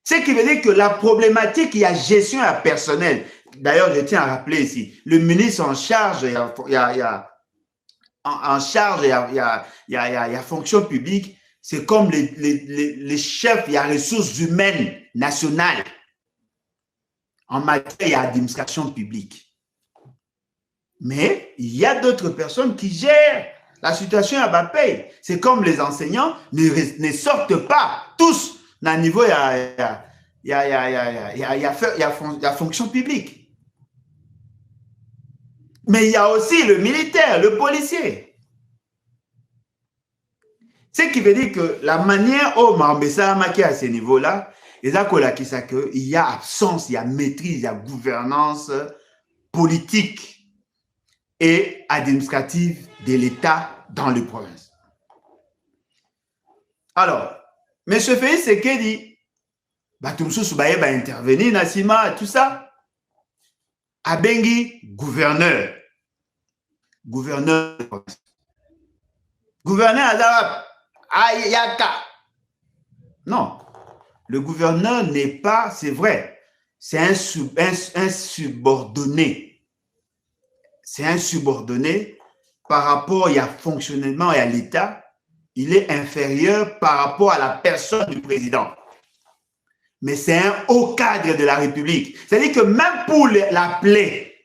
A: Ce qui veut dire que la problématique, il y a gestion à personnel. D'ailleurs, je tiens à rappeler ici, le ministre en charge, il y a fonction publique, c'est comme les chefs, il y a ressources humaines nationales en matière d'administration publique. Mais il y a d'autres personnes qui gèrent la situation à Bapay. C'est comme les enseignants ne sortent pas tous d'un niveau, il y a fonction publique. Mais il y a aussi le militaire, le policier. Ce qui veut dire que la manière dont Mambessa a marqué à ce niveau-là, il y a absence, il y a maîtrise, il y a gouvernance politique et administrative de l'État dans les provinces. Alors, M. Félix Sekedi, Batumsou va intervenir, Nassima, tout ça. Abengi, gouverneur. Gouverneur. Gouverneur Azarab. Ayaka. Non. Le gouverneur n'est pas, c'est vrai, c'est un subordonné. C'est un subordonné par rapport à fonctionnement et à l'État. Il est inférieur par rapport à la personne du président. Mais c'est un haut cadre de la République. C'est-à-dire que même pour l'appeler,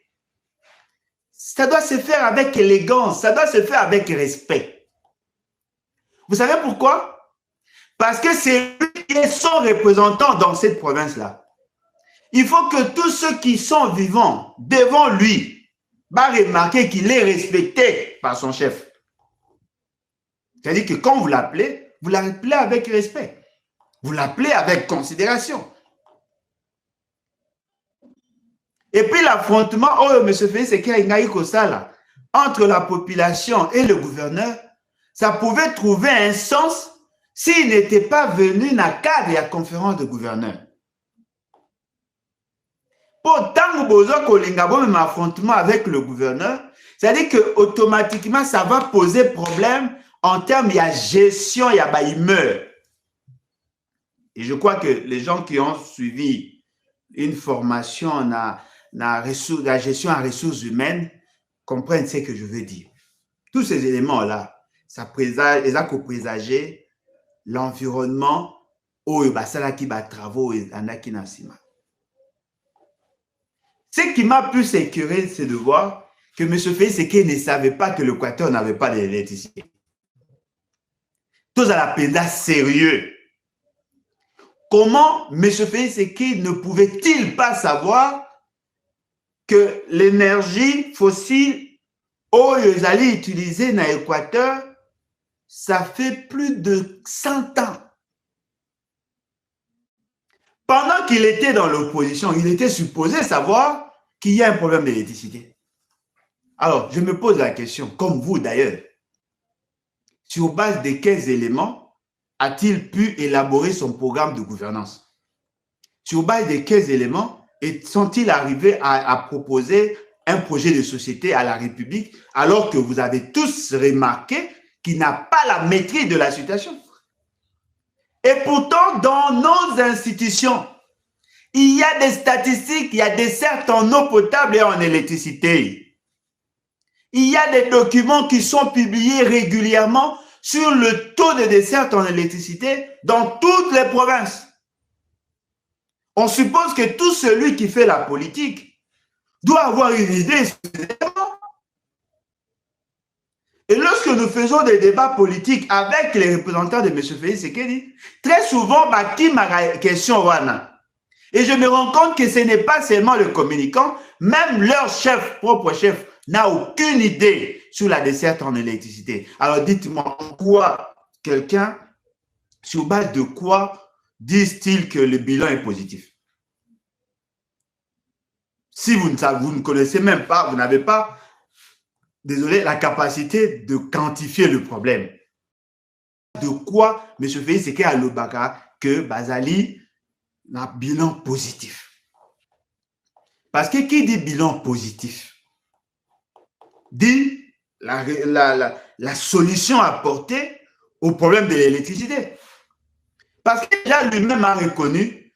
A: ça doit se faire avec élégance, ça doit se faire avec respect. Vous savez pourquoi? Parce que c'est lui qui est son représentant dans cette province-là. Il faut que tous ceux qui sont vivants devant lui remarquer qu'il est respecté par son chef. C'est-à-dire que quand vous l'appelez avec respect. Vous l'appelez avec considération. Et puis l'affrontement, M. Félix entre la population et le gouverneur, ça pouvait trouver un sens s'il n'était pas venu dans le cadre de la conférence de gouverneurs. Pourtant, vous avez un affrontement avec le gouverneur, c'est-à-dire que automatiquement, ça va poser problème en termes de gestion, il y a immeuble. Et je crois que les gens qui ont suivi une formation dans la gestion en ressources humaines comprennent ce que je veux dire. Tous ces éléments-là, ça présage, ils ont présagé l'environnement où il y a travaux et ce qui m'a plus écœuré, c'est de voir que M. Félix Sekedi ne savait pas que l'Équateur n'avait pas d'électricité. Tous à la peine sérieux. Comment M. Félix Sekedi ne pouvait-il pas savoir que l'énergie fossile oyo ezali utilisée na Équateur, ça fait plus de 100 ans. Pendant qu'il était dans l'opposition, il était supposé savoir qu'il y a un problème d'électricité. Alors, je me pose la question, comme vous d'ailleurs, sur base de quels éléments a-t-il pu élaborer son programme de gouvernance? Sur base de quels éléments sont-ils arrivés à proposer un projet de société à la République alors que vous avez tous remarqué qu'il n'a pas la maîtrise de la situation? Et pourtant, dans nos institutions, il y a des statistiques, il y a des certes en eau potable et en électricité. Il y a des documents qui sont publiés régulièrement sur le taux de desserte en électricité dans toutes les provinces. On suppose que tout celui qui fait la politique doit avoir une idée sur ces éléments. Et lorsque nous faisons des débats politiques avec les représentants de M. Félix Tshisekedi, très souvent, qui m'a question wana. Et je me rends compte que ce n'est pas seulement le communicant, même leur chef, propre chef, n'a aucune idée sur la desserte en électricité. Alors dites-moi, quoi quelqu'un, sur base de quoi disent-ils que le bilan est positif? Si vous ne connaissez même pas, vous n'avez pas, désolé, la capacité de quantifier le problème. De quoi M. Félix Tshisekedi a le baka que Bazali a un bilan positif? Parce que qui dit bilan positif dit la solution apportée au problème de l'électricité. Parce que déjà lui-même a reconnu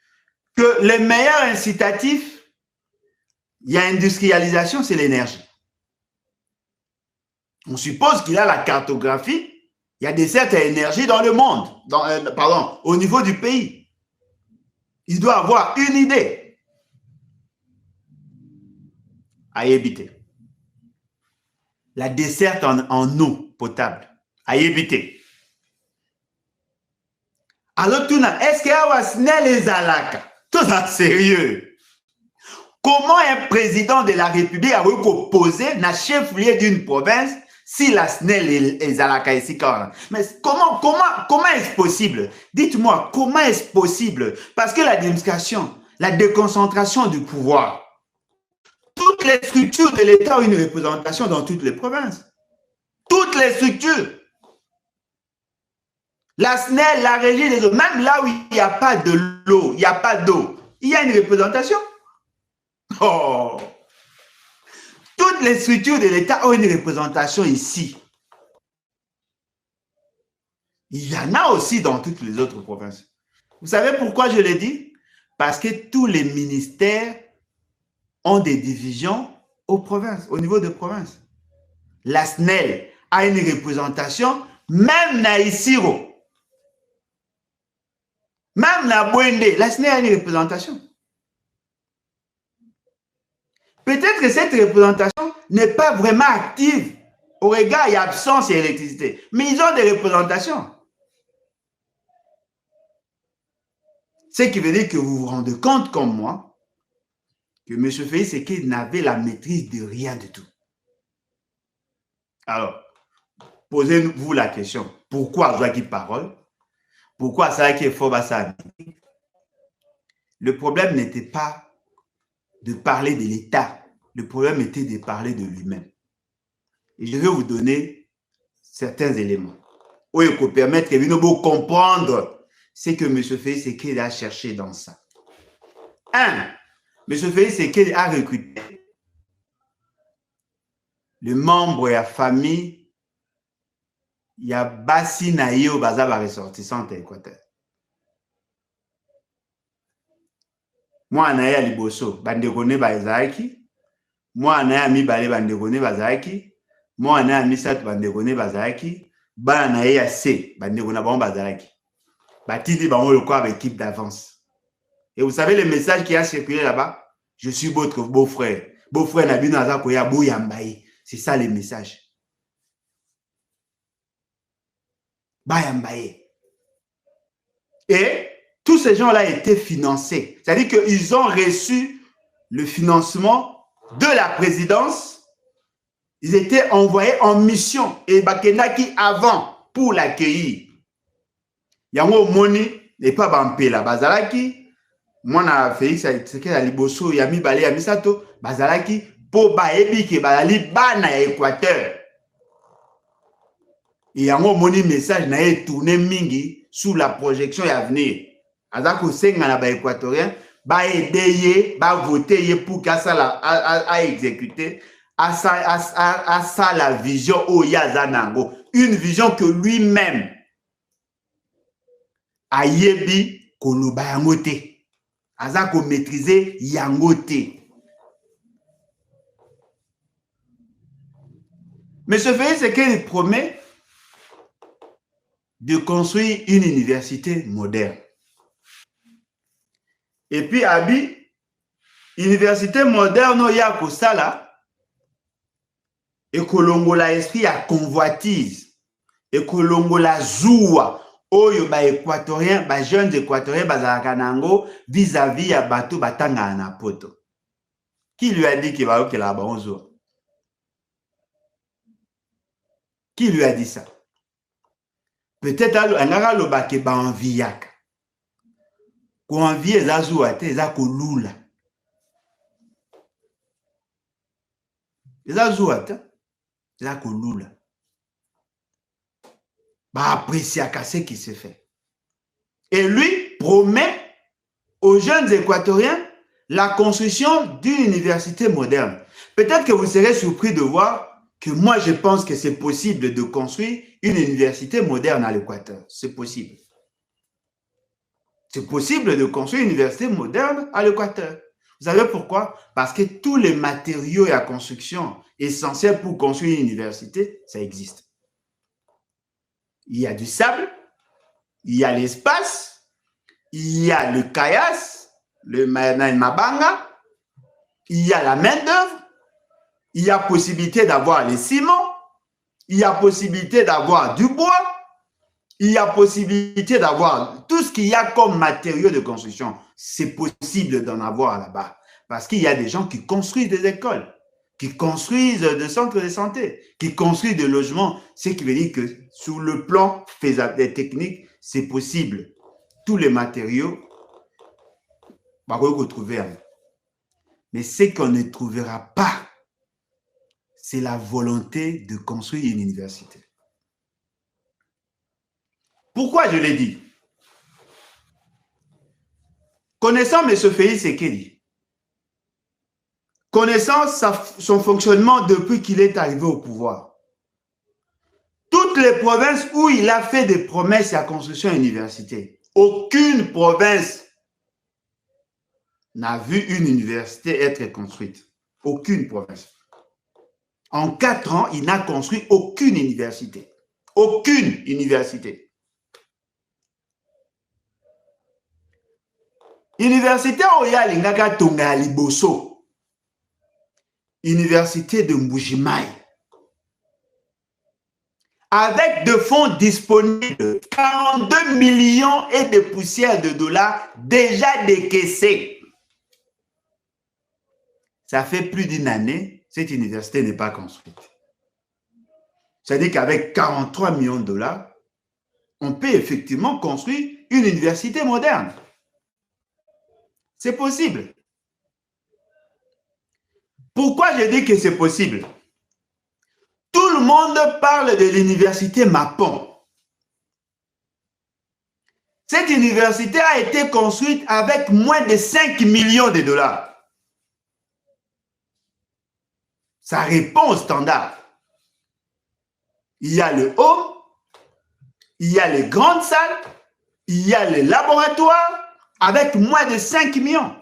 A: que les meilleurs incitatifs, il y a industrialisation, c'est l'énergie. On suppose qu'il a la cartographie, il y a des certaines énergies dans le monde, pardon, au niveau du pays. Il doit avoir une idée à y éviter. La desserte en eau potable, à y éviter. Alors, est-ce qu'il y a les alaka? Tout ça, sérieux. Comment un président de la République a opposé un chef-lieu d'une province si la SNEL est alaka ici? Mais comment est-ce possible? Dites-moi, comment est-ce possible? Parce que l'administration, la déconcentration du pouvoir, toutes les structures de l'État ont une représentation dans toutes les provinces. Toutes les structures. La SNEL, la régie des eaux, même là où il n'y a pas de l'eau, il n'y a pas d'eau, il y a une représentation. Oh! Toutes les structures de l'État ont une représentation ici. Il y en a aussi dans toutes les autres provinces. Vous savez pourquoi je l'ai dit? Parce que tous les ministères ont des divisions aux provinces, au niveau des provinces. La SNEL a une représentation, même na Isiro, même na Bwende, la SNEL a une représentation. Peut-être que cette représentation n'est pas vraiment active au regard, il y a absence et électricité, mais ils ont des représentations. Ce qui veut dire que vous vous rendez compte comme moi que M. Félix Tshisekedi n'avait la maîtrise de rien du tout. Alors, posez-vous la question, pourquoi Zouaki parole? Pourquoi ça qui est fort ça? Le problème n'était pas de parler de l'État, le problème était de parler de lui-même. Et je vais vous donner certains éléments pour permettre que vous comprendre ce que M. Félix Tshisekedi a cherché dans ça. 1. M. Félix Tshisekedi a recruté le membre et la famille. Il y a Bassi Naïo Bazaba ressortissante à Équateur. Moi, Anaïa Liboso, Bandegone Bazaki. Moi, Anaïa Mibale Bandegone Bazaki. Moi, Anaïa Misat Bandegone Bazaki. Anaïa C. Bandegone Bazaki. Batidi Bango le quoi avec équipe d'avance. Et vous savez le message qui a circulé là-bas? Je suis votre beau-frère. Beau-frère Nabino Azakoya Bouyambaye. C'est ça le message. Bayambaye. Et tous ces gens-là étaient financés. C'est-à-dire qu'ils ont reçu le financement de la présidence, ils étaient envoyés en mission et Bakendaki avant pour l'accueillir. Yango moni n'est pas bampela bazalaki mwana Félix Tshisekedi aliboso ya mibale ya misato bazalaki po bayebi ke bazali bana ya Équateur. Et yango moni message na ye tourné mingi sous la projection ya venir. Azako senga na ba équatorien ba aider ye ba voter ye pour qu'asala a exécuter à la vision Oyazanango, une vision que lui-même a yebi koloba yango te, aza ko maîtriser yango te. Mais ce fait, c'est qu'il promet de construire une université moderne. Et puis abi université moderne oya kosala et kolongola esprit à convoitise et kolongola zoua oyo ba équatorien ba jeunes équatoriens bazalaka nango vis-à-vis ya bato batanga na poto. Qui lui a dit qu'il va que là-bas on zoua? Qui lui a dit ça? Peut-être angaka loba ke ba enviaka. Ko envie eza zoua te eza kolula. Eza zoua te eza kolula. Bah, apprécier ce qui se fait. Et lui promet aux jeunes équatoriens la construction d'une université moderne. Peut-être que vous serez surpris de voir que moi je pense que c'est possible de construire une université moderne à l'Équateur. C'est possible. C'est possible de construire une université moderne à l'Équateur. Vous savez pourquoi? Parce que tous les matériaux et la construction essentiels pour construire une université, ça existe. Il y a du sable, il y a l'espace, il y a le caillasse, le mabanga, il y a la main-d'œuvre, il y a possibilité d'avoir les ciments, il y a possibilité d'avoir du bois, il y a possibilité d'avoir tout ce qu'il y a comme matériaux de construction. C'est possible d'en avoir là-bas parce qu'il y a des gens qui construisent des écoles, qui construisent des centres de santé, qui construisent des logements, ce qui veut dire que sur le plan des techniques, c'est possible. Tous les matériaux, on va retrouver. Mais ce qu'on ne trouvera pas, c'est la volonté de construire une université. Pourquoi je l'ai dit? Connaissant M. Félix Tshisekedi, connaissant son fonctionnement depuis qu'il est arrivé au pouvoir, toutes les provinces où il a fait des promesses à la construction universitaire, aucune province n'a vu une université être construite. Aucune province. En 4 ans, il n'a construit aucune université. Aucune université. Université Oya Lingaka Tonga Liboso. Université de Mbujimaï. Avec de fonds disponibles, 42 millions et de poussières de dollars déjà décaissés. Ça fait plus d'une année, cette université n'est pas construite. C'est-à-dire qu'avec 43 millions de dollars, on peut effectivement construire une université moderne. C'est possible. Pourquoi je dis que c'est possible? Tout le monde parle de l'université Mapon. Cette université a été construite avec moins de 5 millions de dollars. Ça répond au standard. Il y a le home, il y a les grandes salles, il y a les laboratoires avec moins de 5 millions.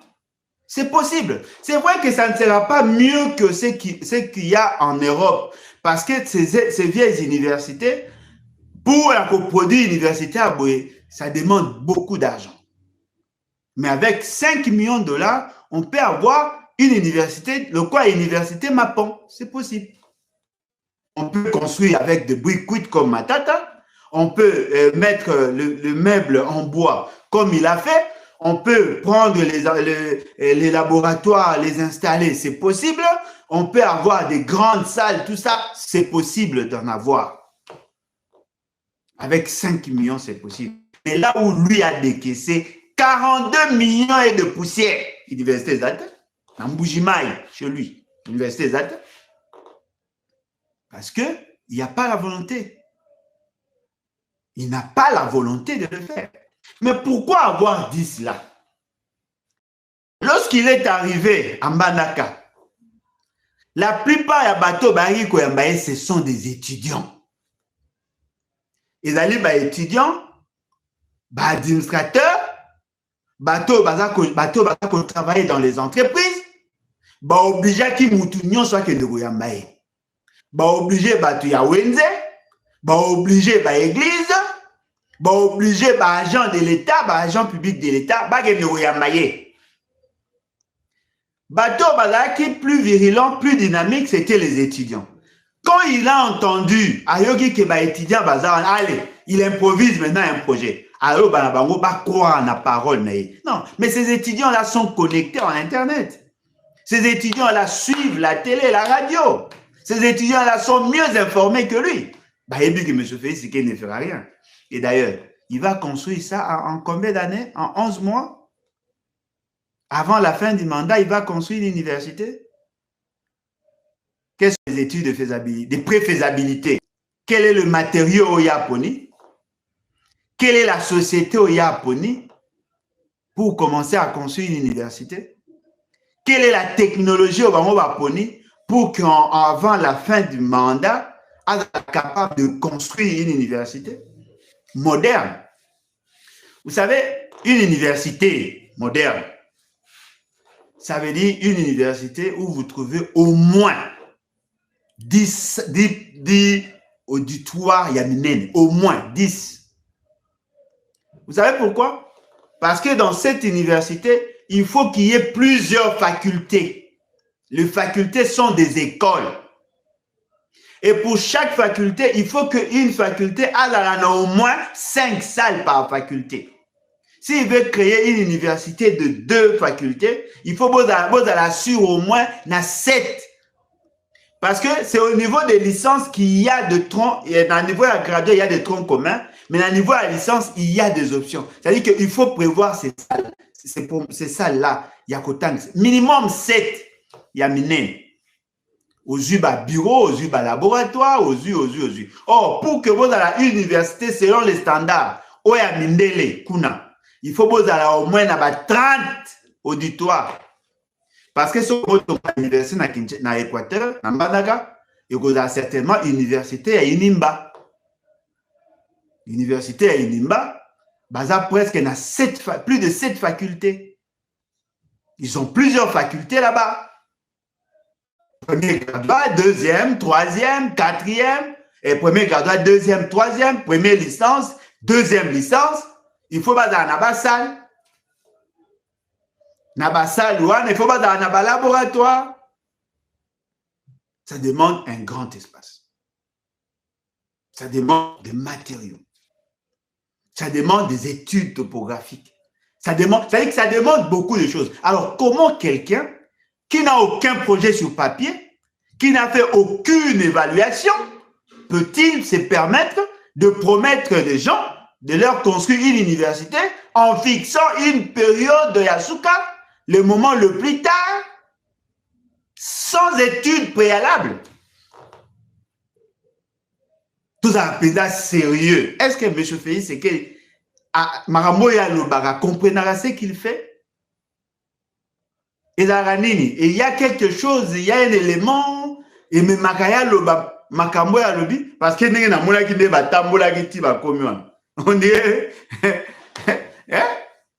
A: C'est possible. C'est vrai que ça ne sera pas mieux que ce qu'il y a en Europe. Parce que ces vieilles universités, pour un produit universitaire, ça demande beaucoup d'argent. Mais avec 5 millions de dollars, on peut avoir une université, le quoi université Mapon. C'est possible. On peut construire avec des briques comme Matata. On peut mettre le meuble en bois comme il a fait. On peut prendre les laboratoires, les installer, c'est possible. On peut avoir des grandes salles, tout ça, c'est possible d'en avoir. Avec 5 millions, c'est possible. Mais là où lui a décaissé 42 millions et de poussière, Université Zata, en Bougimaï, chez lui, Université Zata, parce qu'il n'y a pas la volonté. Il n'a pas la volonté de le faire. Mais pourquoi avoir dit cela? Lorsqu'il est arrivé à Mbandaka, la plupart des bateaux bariko yambaye, ce sont des étudiants. Ils allaient des étudiants, des administrateurs, bateaux qui travaillent dans les entreprises, obligés qui moutounion soit que de yambaye. Obligés bateau ya wenze, obligés église, obligés agents de l'État, agents publics de l'État, de yambaye. Bateau qui plus virulent, plus dynamique, c'était les étudiants. Quand il a entendu Ayogi que les étudiants, allez, il improvise maintenant un projet. Alors, il va croire en la parole. Non, mais ces étudiants-là sont connectés en Internet. Ces étudiants-là suivent la télé, la radio. Ces étudiants-là sont mieux informés que lui. Il dit que M. Félix Tshisekedi ne fera rien. Et d'ailleurs, il va construire ça en combien d'années? En 11 mois? Avant la fin du mandat, il va construire l'université. Quelles sont les études de faisabilité, de préfaisabilité? Quel est le matériau au Japoni? Quelle est la société au Japoni pour commencer à construire une université? Quelle est la technologie au Japoni pour qu'avant la fin du mandat, elle soit capable de construire une université moderne? Vous savez, une université moderne, ça veut dire une université où vous trouvez au moins 10 auditoires yaminènes, au moins 10. Vous savez pourquoi? Parce que dans cette université, il faut qu'il y ait plusieurs facultés. Les facultés sont des écoles. Et pour chaque faculté, il faut qu'une faculté ait au moins 5 salles par faculté. S'il veut créer une université de 2 facultés, il faut sur au moins 7. Parce que c'est au niveau des licences qu'il y a de troncs, et dans le niveau de la graduée, il y a des troncs communs, mais dans le niveau de la licence, il y a des options. C'est-à-dire qu'il faut prévoir ces salles. Ces salles-là, il y a minimum 7. Il y a miné. Aux bureau, aux laboratoire, aux Or, pour que vous ayez une université selon les standards, il faut que vous ayez au moins 30 auditoires. Parce que si vous avez une université dans l'Équateur, dans Mbandaka, il y a certainement une université à Inimba. L'université à Inimba, presque plus de 7 facultés. Ils ont plusieurs facultés là-bas. Premier graduat, deuxième, troisième, quatrième, et premier graduat, deuxième, troisième, première licence, deuxième licence. Il faut pas dans la salle. Il faut pas dans le laboratoire. Ça demande un grand espace. Ça demande des matériaux. Ça demande des études topographiques. Ça demande beaucoup de choses. Alors, comment quelqu'un qui n'a aucun projet sur papier, qui n'a fait aucune évaluation, peut-il se permettre de promettre des gens de leur construire une université en fixant une période de Yasuka, le moment le plus tard, sans études préalables? Tout ça est sérieux. Est-ce que M. Félix Tshisekedi, Maramoya Lobara, comprendra ce qu'il fait? Et il y a quelque chose, il y a un élément, et me makaya loba makamboya lobi, parce que n'est na mona ki ne batambola ki ti ba komiwa. On dirait,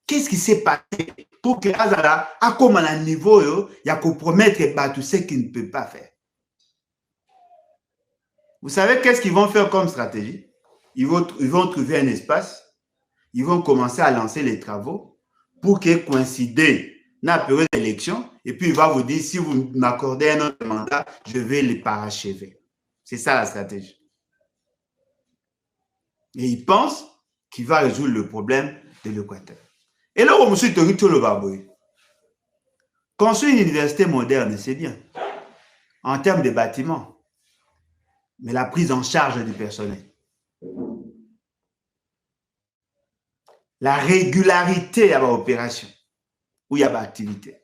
A: qu'est-ce qui s'est passé pour que Azara a comme à un niveau, il y a qu'on promettre tout ce qu'il ne peut pas faire. Vous savez qu'est-ce qu'ils vont faire comme stratégie? Ils vont trouver un espace, ils vont commencer à lancer les travaux pour qu'ils coïncident dans la période d'élection, et puis il va vous dire, si vous m'accordez un autre mandat, je vais les parachever. C'est ça la stratégie. Et il pense qu'il va résoudre le problème de l'Équateur. Et là, on se dit tout le baboy. Construire une université moderne, c'est bien, en termes de bâtiments, mais la prise en charge du personnel, la régularité à l'opération, où il y a l'activité,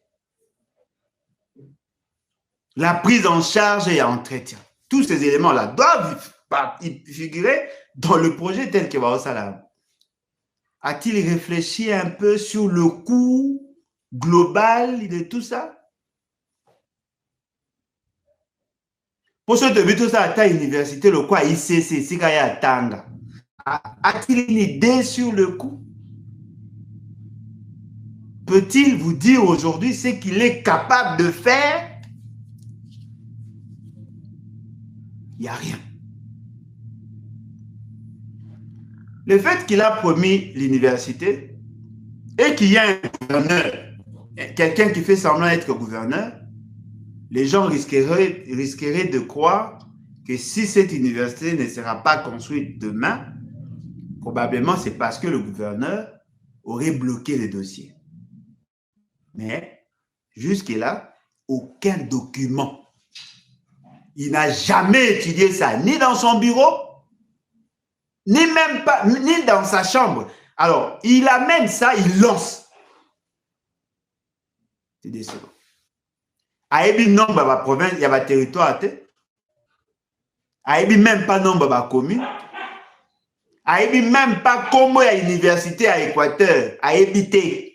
A: la prise en charge et l'entretien. Tous ces éléments-là doivent figurer dans le projet tel que Baosala. A-t-il réfléchi un peu sur le coût global de tout ça? Pour ce début, tout ça, à ta université, le quoi, ICC, Sikaya Tanga. A-t-il une idée sur le coût? Peut-il vous dire aujourd'hui ce qu'il est capable de faire? Il n'y a rien. Le fait qu'il a promis l'université et qu'il y a un gouverneur, quelqu'un qui fait semblant d'être gouverneur, les gens risqueraient de croire que si cette université ne sera pas construite demain, probablement c'est parce que le gouverneur aurait bloqué les dossiers. Mais jusque-là, aucun document. Il n'a jamais étudié ça, ni dans son bureau, ni même pas, ni dans sa chambre. Alors, il amène ça, il lance. C'est décevant. Aïbi nombre de province, il y a un territoire. Aïbi même pas nombre de communes. Aïbi même pas comment il y a université à Équateur. Aïbi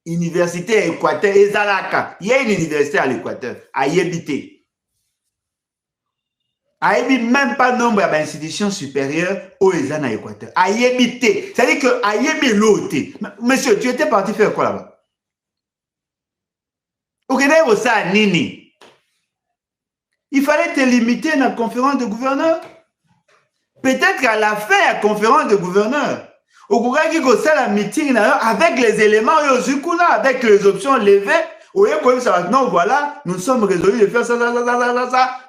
A: université à Équateur, Ezalaka. Il y a une université à l'Équateur. Aïbi Aïbi même pas nombre d'institutions supérieures au Ezana à Équateur. Aïbi c'est-à-dire que Aïbi l'autre. Monsieur, tu étais parti faire quoi là-bas? Il fallait te limiter à la conférence de gouverneurs. Peut-être qu'à la fin de la conférence de gouverneurs, au gouvernement qui a la meeting avec les éléments, avec les options levées, non, voilà, nous sommes résolus de faire ça.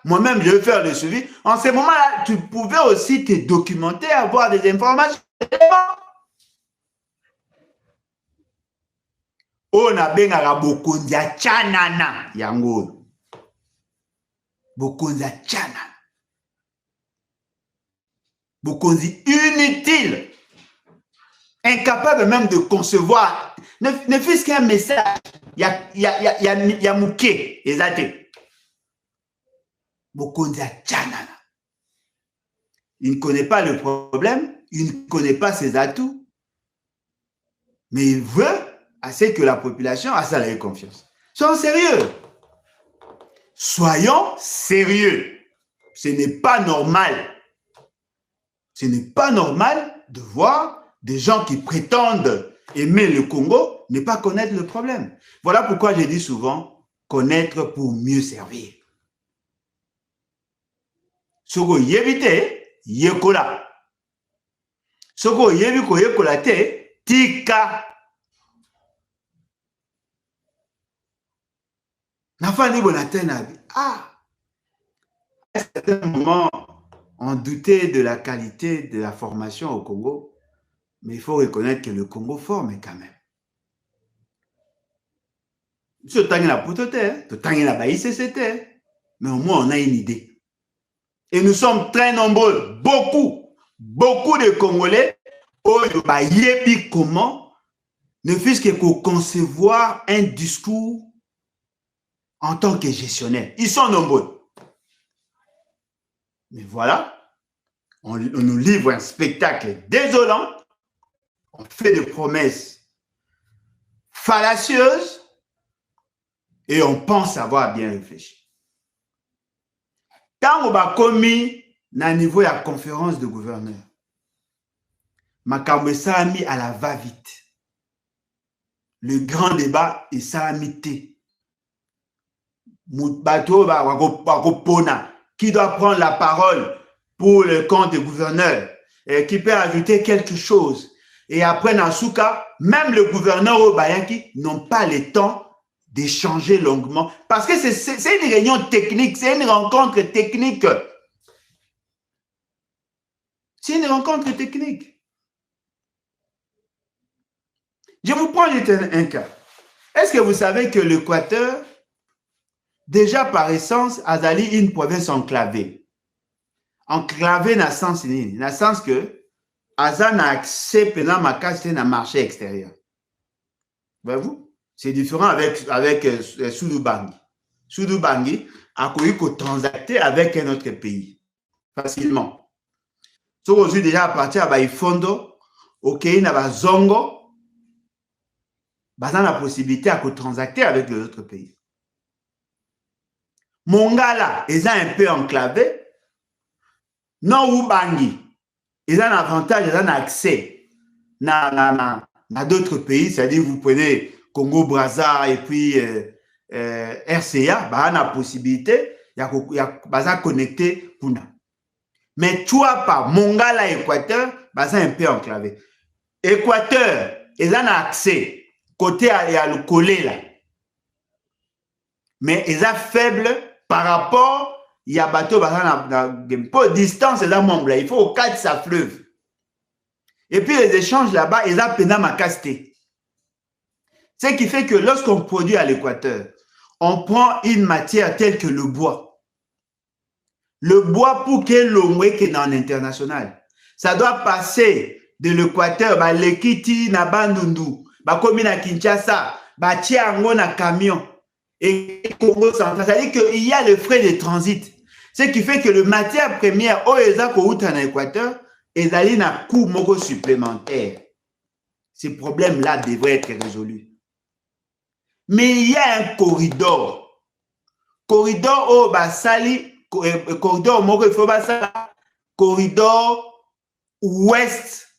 A: Moi-même, je vais faire le suivi. En ce moment-là, tu pouvais aussi te documenter, avoir des informations. On a bien à bokonzi ya chanana yango. Bokonzi ya chanana. Bokonzi inutile. Incapable même de concevoir, ne fût-ce qu'un message. Il y a mouké, exacté. Bokonzi ya chanana. Il ne connaît pas le problème, il ne connaît pas ses atouts, mais il veut assez que la population a ça la confiance. Soyons sérieux. Soyons sérieux. Ce n'est pas normal. Ce n'est pas normal de voir des gens qui prétendent aimer le Congo ne pas connaître le problème. Voilà pourquoi je dis souvent connaître pour mieux servir. Soko yebite yekola. Soko yebiko yekola te tika. Ah, à un certain moment, on doutait de la qualité de la formation au Congo, mais il faut reconnaître que le Congo forme quand même. Mais au moins on a une idée. Et nous sommes très nombreux, beaucoup de Congolais, comment ne fût-ce que pour concevoir un discours en tant que gestionnaire. Ils sont nombreux. Mais voilà, on nous livre un spectacle désolant, on fait des promesses fallacieuses et on pense avoir bien réfléchi. Quand on va commis à niveau de la conférence de gouverneur, makambo ça mis à la va-vite. Le grand débat est ça a mis qui doit prendre la parole pour le compte du gouverneur et qui peut ajouter quelque chose. Et après, dans ce cas, même le gouverneur au Bayaki n'ont pas le temps d'échanger longuement parce que c'est une réunion technique, c'est une rencontre technique. C'est une rencontre technique. Je vous prends un cas. Est-ce que vous savez que l'Équateur, déjà par essence, a une province enclavée? Enclavée dans le sens que Azan a accès pendant ma case dans le marché extérieur. Voyez-vous? C'est différent avec Soudou-Bangui. Soudou-Bangui a connu qu'on transacter avec un autre pays facilement. So aujourd'hui déjà à partir de Ifondo, ok, il y a Zongo, la possibilité à transacter avec les autres pays. Mongala, ils ont un peu enclavé. Non, ou Bangui, ils ont un avantage, ils ont accès à d'autres pays, c'est-à-dire vous prenez Congo, Brazza et puis RCA, bah, on a la possibilité, il y a connecté pour nous. Mais tu vois pas, Mongala, Équateur, bah, c'est un peu enclavé. Équateur, ils ont accès, côté il y a le collé là. Mais ils sont faibles par rapport, il y a bateau, pour distance, ils sont membres, il faut au 4 sa fleuve. Et puis les échanges là-bas, ils ont pendant ma casté. Ce qui fait que lorsqu'on produit à l'Équateur, on prend une matière telle que le bois. Le bois pour qu'il l'omwe dans l'international. Ça doit passer de l'Équateur, l'Ekiti, na Bandundu, comme na Kinshasa, Tiango na camion. Et Congo central, c'est-à-dire qu'il y a le frais de transit. Ce qui fait que la matière première, au en Équateur, ils ont un coût supplémentaire. Ces problèmes-là devraient être résolus. Mais il y a un corridor. Corridor au Basali, corridor corridor ouest,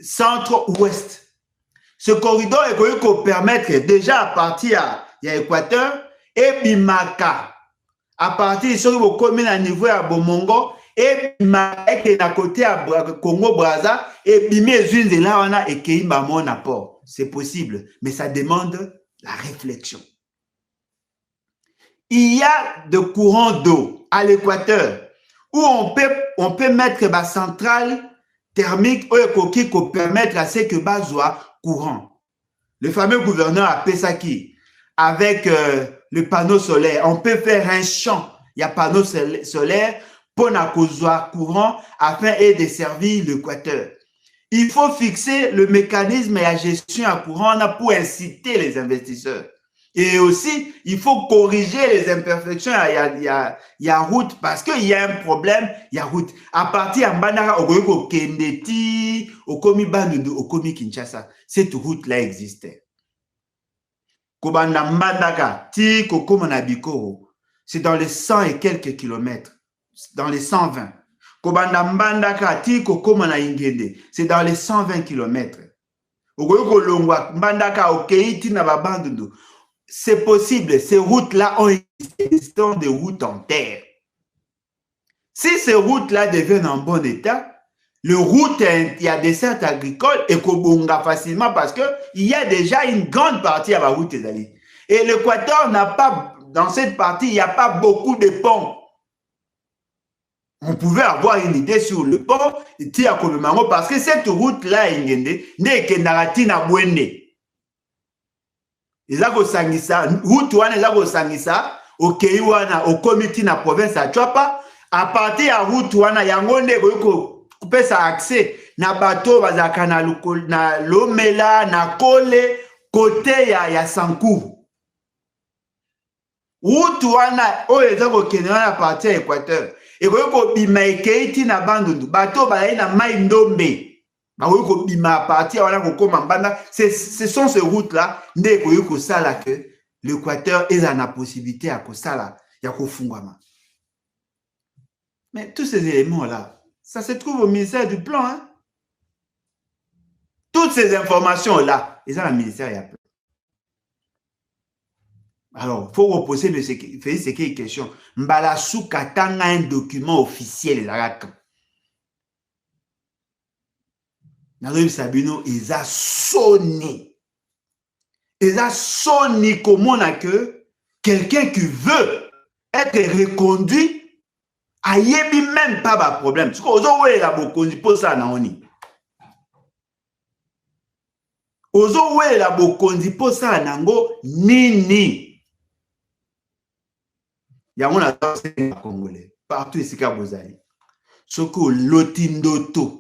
A: centre-ouest. Ce corridor est connu pour permettre déjà à partir il y a Équateur et Bimaka. À partir de la commune à niveau à Bomongo et Bimaka qui est à côté à Congo Brazza et Bimé une de là on a et qui est mon apport. C'est possible, mais ça demande la réflexion. Il y a de courants d'eau à l'Équateur où on peut mettre ma centrale thermique qui peut permettre à ce que bas soit courant. Le fameux gouverneur à Pesaki avec le panneau solaire, on peut faire un champ, il y a panneau solaire pour la courant afin de desservir l'Équateur. Il faut fixer le mécanisme et la gestion à courant pour inciter les investisseurs. Et aussi, il faut corriger les imperfections. Il y a route parce qu'il y a un problème, il y a route. À partir de Mbandaka, au Kendeti, au Komi Bandundu, au Komi Kinshasa, cette route-là existait. Kobanda Mbandaka, ti Kokoma Nabikoro, c'est dans les 100 et quelques kilomètres, dans les 120. Kobanda Mbandaka, ti Kokoma na Ingende, c'est dans les 120 kilomètres. Ogoyoko Longwa, Mbandaka, Okeiti na Babandundu. C'est possible, ces routes-là ont existé des routes en terre. Si ces routes-là deviennent en bon état, le route, il y a des certes agricoles et Kobonga facilement parce qu'il y a déjà une grande partie à la route des alliés. Et l'Équateur n'a pas, dans cette partie, il n'y a pas beaucoup de ponts. On pouvait avoir une idée sur le pont, parce que cette route-là, n'est que Naratina Bwende. Ils ont sangisa, route wana ils ont sangisa, au Keiwana, au comité na province à Chapa, à partir à route wana yangonde ko couper sa accès na bateau bazaka na Lomela na Kole côté ya Sankou. Route wana o eza ko kenana à partir à Équateur. Et ko bima Keiti na Bandundu, bateau ba na mai ndombe. Ce sont ces routes-là que l'Équateur est dans la possibilité à ça. Mais tous ces éléments-là, ça se trouve au ministère du Plan. Hein? Toutes ces informations-là, ils ont le ministère du Plan. Alors, il faut reposer ce qui est question. Mbala Soukatanga un document officiel. Narobi Sabino, ils ont sonné. Ils ont sonné comme on a que quelqu'un qui veut être reconduit, a yebi même pas de problème. Parce qu'on a beaucoup pour ça, naoni. Ozo we la bokonzi po sa nango nini. Yango na Congolais. Partout ici ka bozali. Soko lotindoto.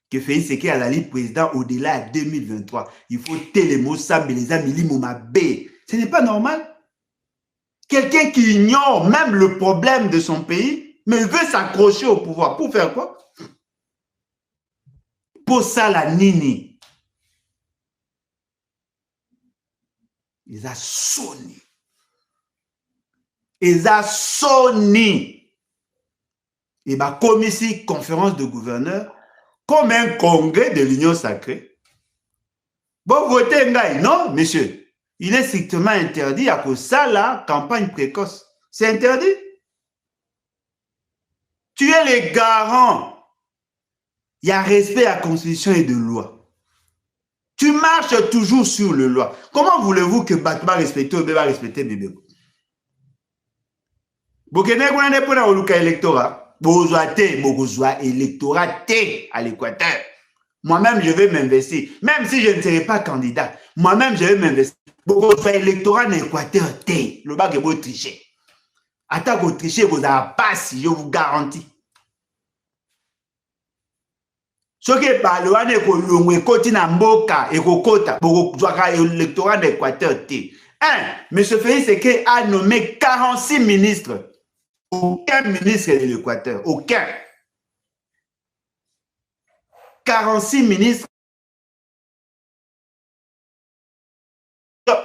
A: Que Félix Tshisekedi azali président au-delà de 2023. Il faut télémo sabeleza milimo mabe. Ce n'est pas normal. Quelqu'un qui ignore même le problème de son pays, mais veut s'accrocher au pouvoir. Pour faire quoi? Pour ça, la nini. Ils ont sonné. Ils ont sonné. Et bah, comme ici, conférence de gouverneurs, comme un congrès de l'Union sacrée. Bon, votez, non, monsieur. Il est strictement interdit à cause de ça, la campagne précoce. C'est interdit. Tu es le garant. Il y a respect à la Constitution et de loi. Tu marches toujours sur le loi. Comment voulez-vous que Batman respecte ou va respecter bébé? Bokene kwana pour la oluka électorat. Bozoate, bozoa électorat T à l'Équateur. Moi-même, je vais m'investir. Même si je ne serai pas candidat, moi-même, je vais m'investir. Bozoa électorat dans l'Équateur T. Le bac est beau tricher. Attends que vous trichez, vous avez passe, je vous garantis. Ce qui est par le wane ko koti na mboka et ko kota bozoa électorat dans l'Équateur T. M. Félix Tshisekedi a nommé 46 ministres. Aucun ministre de l'Équateur. Aucun. 46 ministres.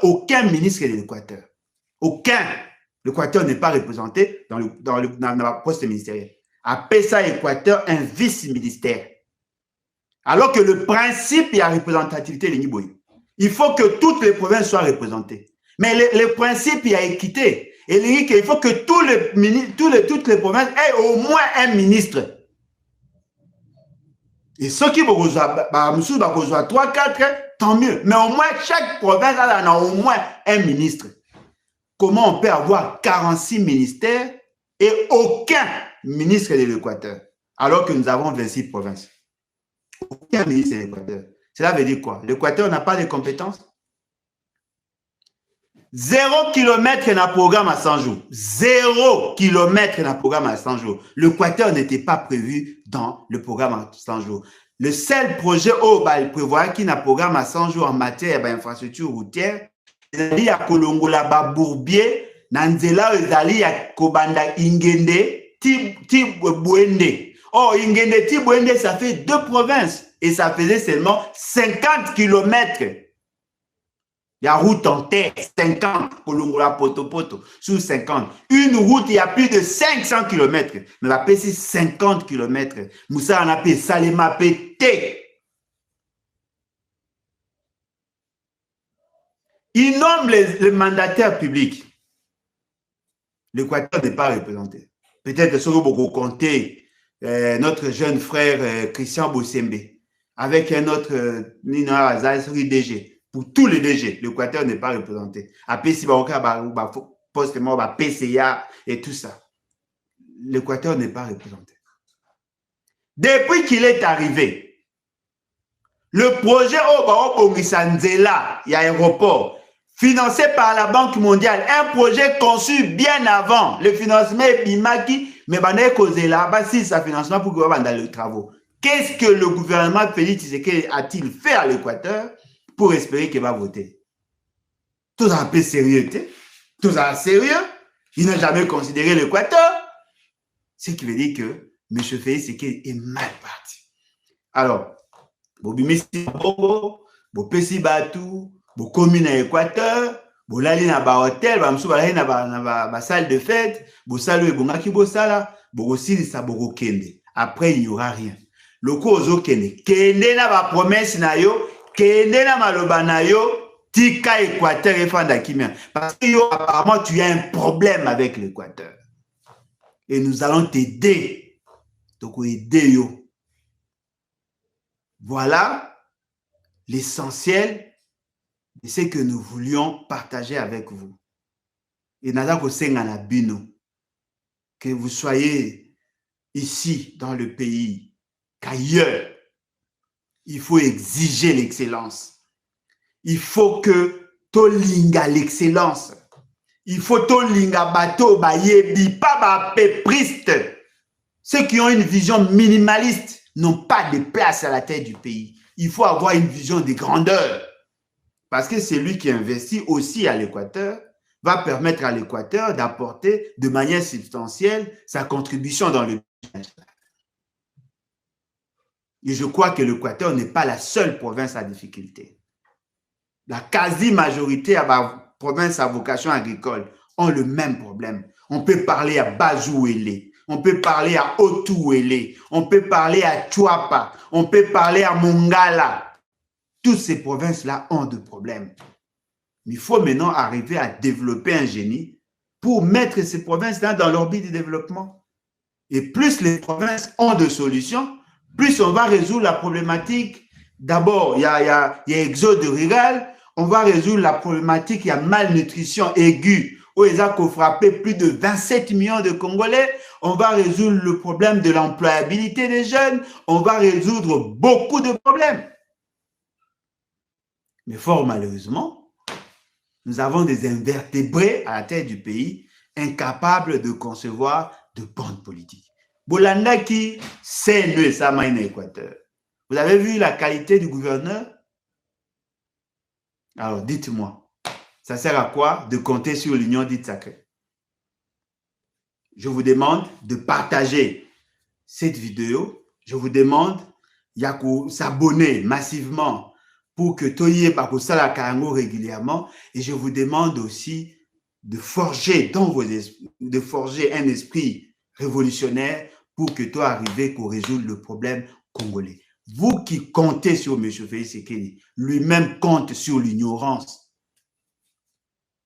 A: Aucun ministre de l'Équateur. Aucun. L'Équateur n'est pas représenté dans la poste ministérielle. Appelle ça Équateur un vice-ministère. Alors que le principe et la représentativité, il faut que toutes les provinces soient représentées. Mais le principe, il y a équité. Et il faut que toutes les provinces aient au moins un ministre. Et ceux qui vont avoir 3, 4, tant mieux. Mais au moins, chaque province a au moins un ministre. Comment on peut avoir 46 ministères et aucun ministre de l'Équateur, alors que nous avons 26 provinces? Aucun ministre de l'Équateur. Cela veut dire quoi? L'Équateur n'a pas de compétences? 0 km dans le programme à 100 jours. 0 km dans le programme à 100 jours. L'Équateur n'était pas prévu dans le programme à 100 jours. Le seul projet il prévoit qu'il y a un programme à 100 jours en matière d'infrastructure routière. Il y a Kolongola Bourbier, Nanzela, il y a Kobanda Ingende, Tibouende. Oh, Ingende, Tibouende, ça fait 2 provinces et ça faisait seulement 50 km. Il y a route en terre, 50, Kolongola Poto, sur 50. Une route, il y a plus de 500 km. Mais la PC, 50 km. Moussa en a payé, Salema pété. Il nomme les mandataires publics. L'Équateur n'est pas représenté. Peut-être que vous beaucoup compter notre jeune frère Christian Bossembe avec un autre Nina Azazri DG. Pour tous les DG, l'Équateur n'est pas représenté. Après, si on a poste-mort, PCA et tout ça. L'Équateur n'est pas représenté. Depuis qu'il est arrivé, le projet Obaokongisanzela, il y a un aéroport, financé par la Banque mondiale, un projet conçu bien avant le financement Bimaki, mais si ça financement pour que dans les travaux. Qu'est-ce que le gouvernement Félix Tshisekedi a-t-il fait à l'Équateur pour espérer qu'il va voter? Tout ça un peu sérieux, tout ça sérieux. Il n'a jamais considéré l'Équateur. Ce qui veut dire que M. Félix Tshisekedi est mal parti. Alors, Bobimisi Bobo, Bopesi Batou, Bo commune à Équateur, Bo lali na ba hôtel, ba msu balali na ba salle de fête, Bo salu ebongaki bo sala, Bo silisa bo kende. Après il n'y aura rien. Loko ozo kende. Kende na ba promesse na yo, kende na maloba na yo, tika Équateur et fanda kimia. Parce que yo apparemment tu as un problème avec l'Équateur. Et nous allons t'aider. Donc aider yo. Voilà l'essentiel de ce que nous voulions partager avec vous. Et que vous soyez ici dans le pays, qu'ailleurs, il faut exiger l'excellence. il faut que tolinga l'excellence. Il faut tolinga bateau bayebi, pas ba pépriste. Ceux qui ont une vision minimaliste n'ont pas de place à la tête du pays. Il faut avoir une vision de grandeur. Parce que c'est lui qui investit aussi à l'Équateur, va permettre à l'Équateur d'apporter de manière substantielle sa contribution dans le business. Et je crois que l'Équateur n'est pas la seule province à difficulté. La quasi-majorité de la province à vocation agricole ont le même problème. On peut parler à Bazouélé, on peut parler à Otouélé, on peut parler à Chuapa, on peut parler à Mongala. Toutes ces provinces-là ont des problèmes. Mais il faut maintenant arriver à développer un génie pour mettre ces provinces-là dans l'orbite du développement. Et plus les provinces ont de solutions, plus on va résoudre la problématique. D'abord, il y a exode rural, on va résoudre la problématique, il y a malnutrition aiguë, où ils ont frappé plus de 27 millions de Congolais. On va résoudre le problème de l'employabilité des jeunes, on va résoudre beaucoup de problèmes. Mais fort malheureusement, nous avons des invertébrés à la tête du pays incapables de concevoir de bonnes politiques. Bolandaki, c'est le Samaïna Équateur. Vous avez vu la qualité du gouverneur? Alors, dites-moi, ça sert à quoi de compter sur l'union dite sacrée? Je vous demande de partager cette vidéo. Je vous demande de s'abonner massivement pour que Toye Bakosala Karango régulièrement. Et je vous demande aussi de forger un esprit révolutionnaire pour que toi arrives qu'on résolve le problème congolais. Vous qui comptez sur M. Félix Tshisekedi, lui-même compte sur l'ignorance.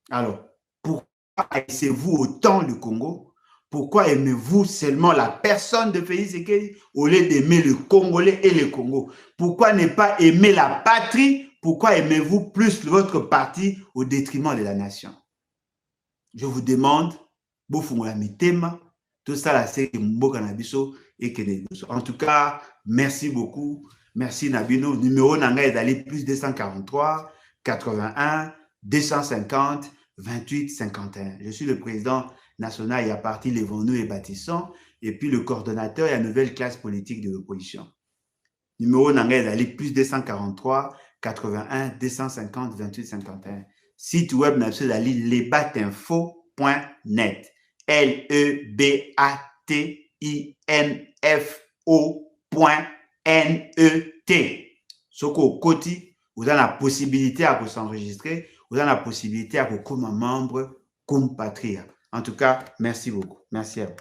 A: Alors, pourquoi haïssez-vous autant le Congo? Pourquoi aimez-vous seulement la personne de Félix Tshisekedi au lieu d'aimer le Congolais et le Congo? Pourquoi ne pas aimer la patrie? Pourquoi aimez-vous plus votre parti au détriment de la nation? Je vous demande, tout ça là, c'est en tout cas, merci beaucoup. Merci Nabino. Numéro Nanga est d'aller plus 243 81 250 28 51. Je suis le président national et à partir Lévons-nous et Bâtissons, et puis le coordonnateur et la nouvelle classe politique de l'opposition. Numéro Nanga est d'aller plus 243 81 250 28 51. Site web national lebatinfo.net. LEBATINFO.net. Soko Koti, vous avez la possibilité à s'enregistrer, vous avez la possibilité à vous comme un membre, comme patria. En tout cas, merci beaucoup. Merci à vous.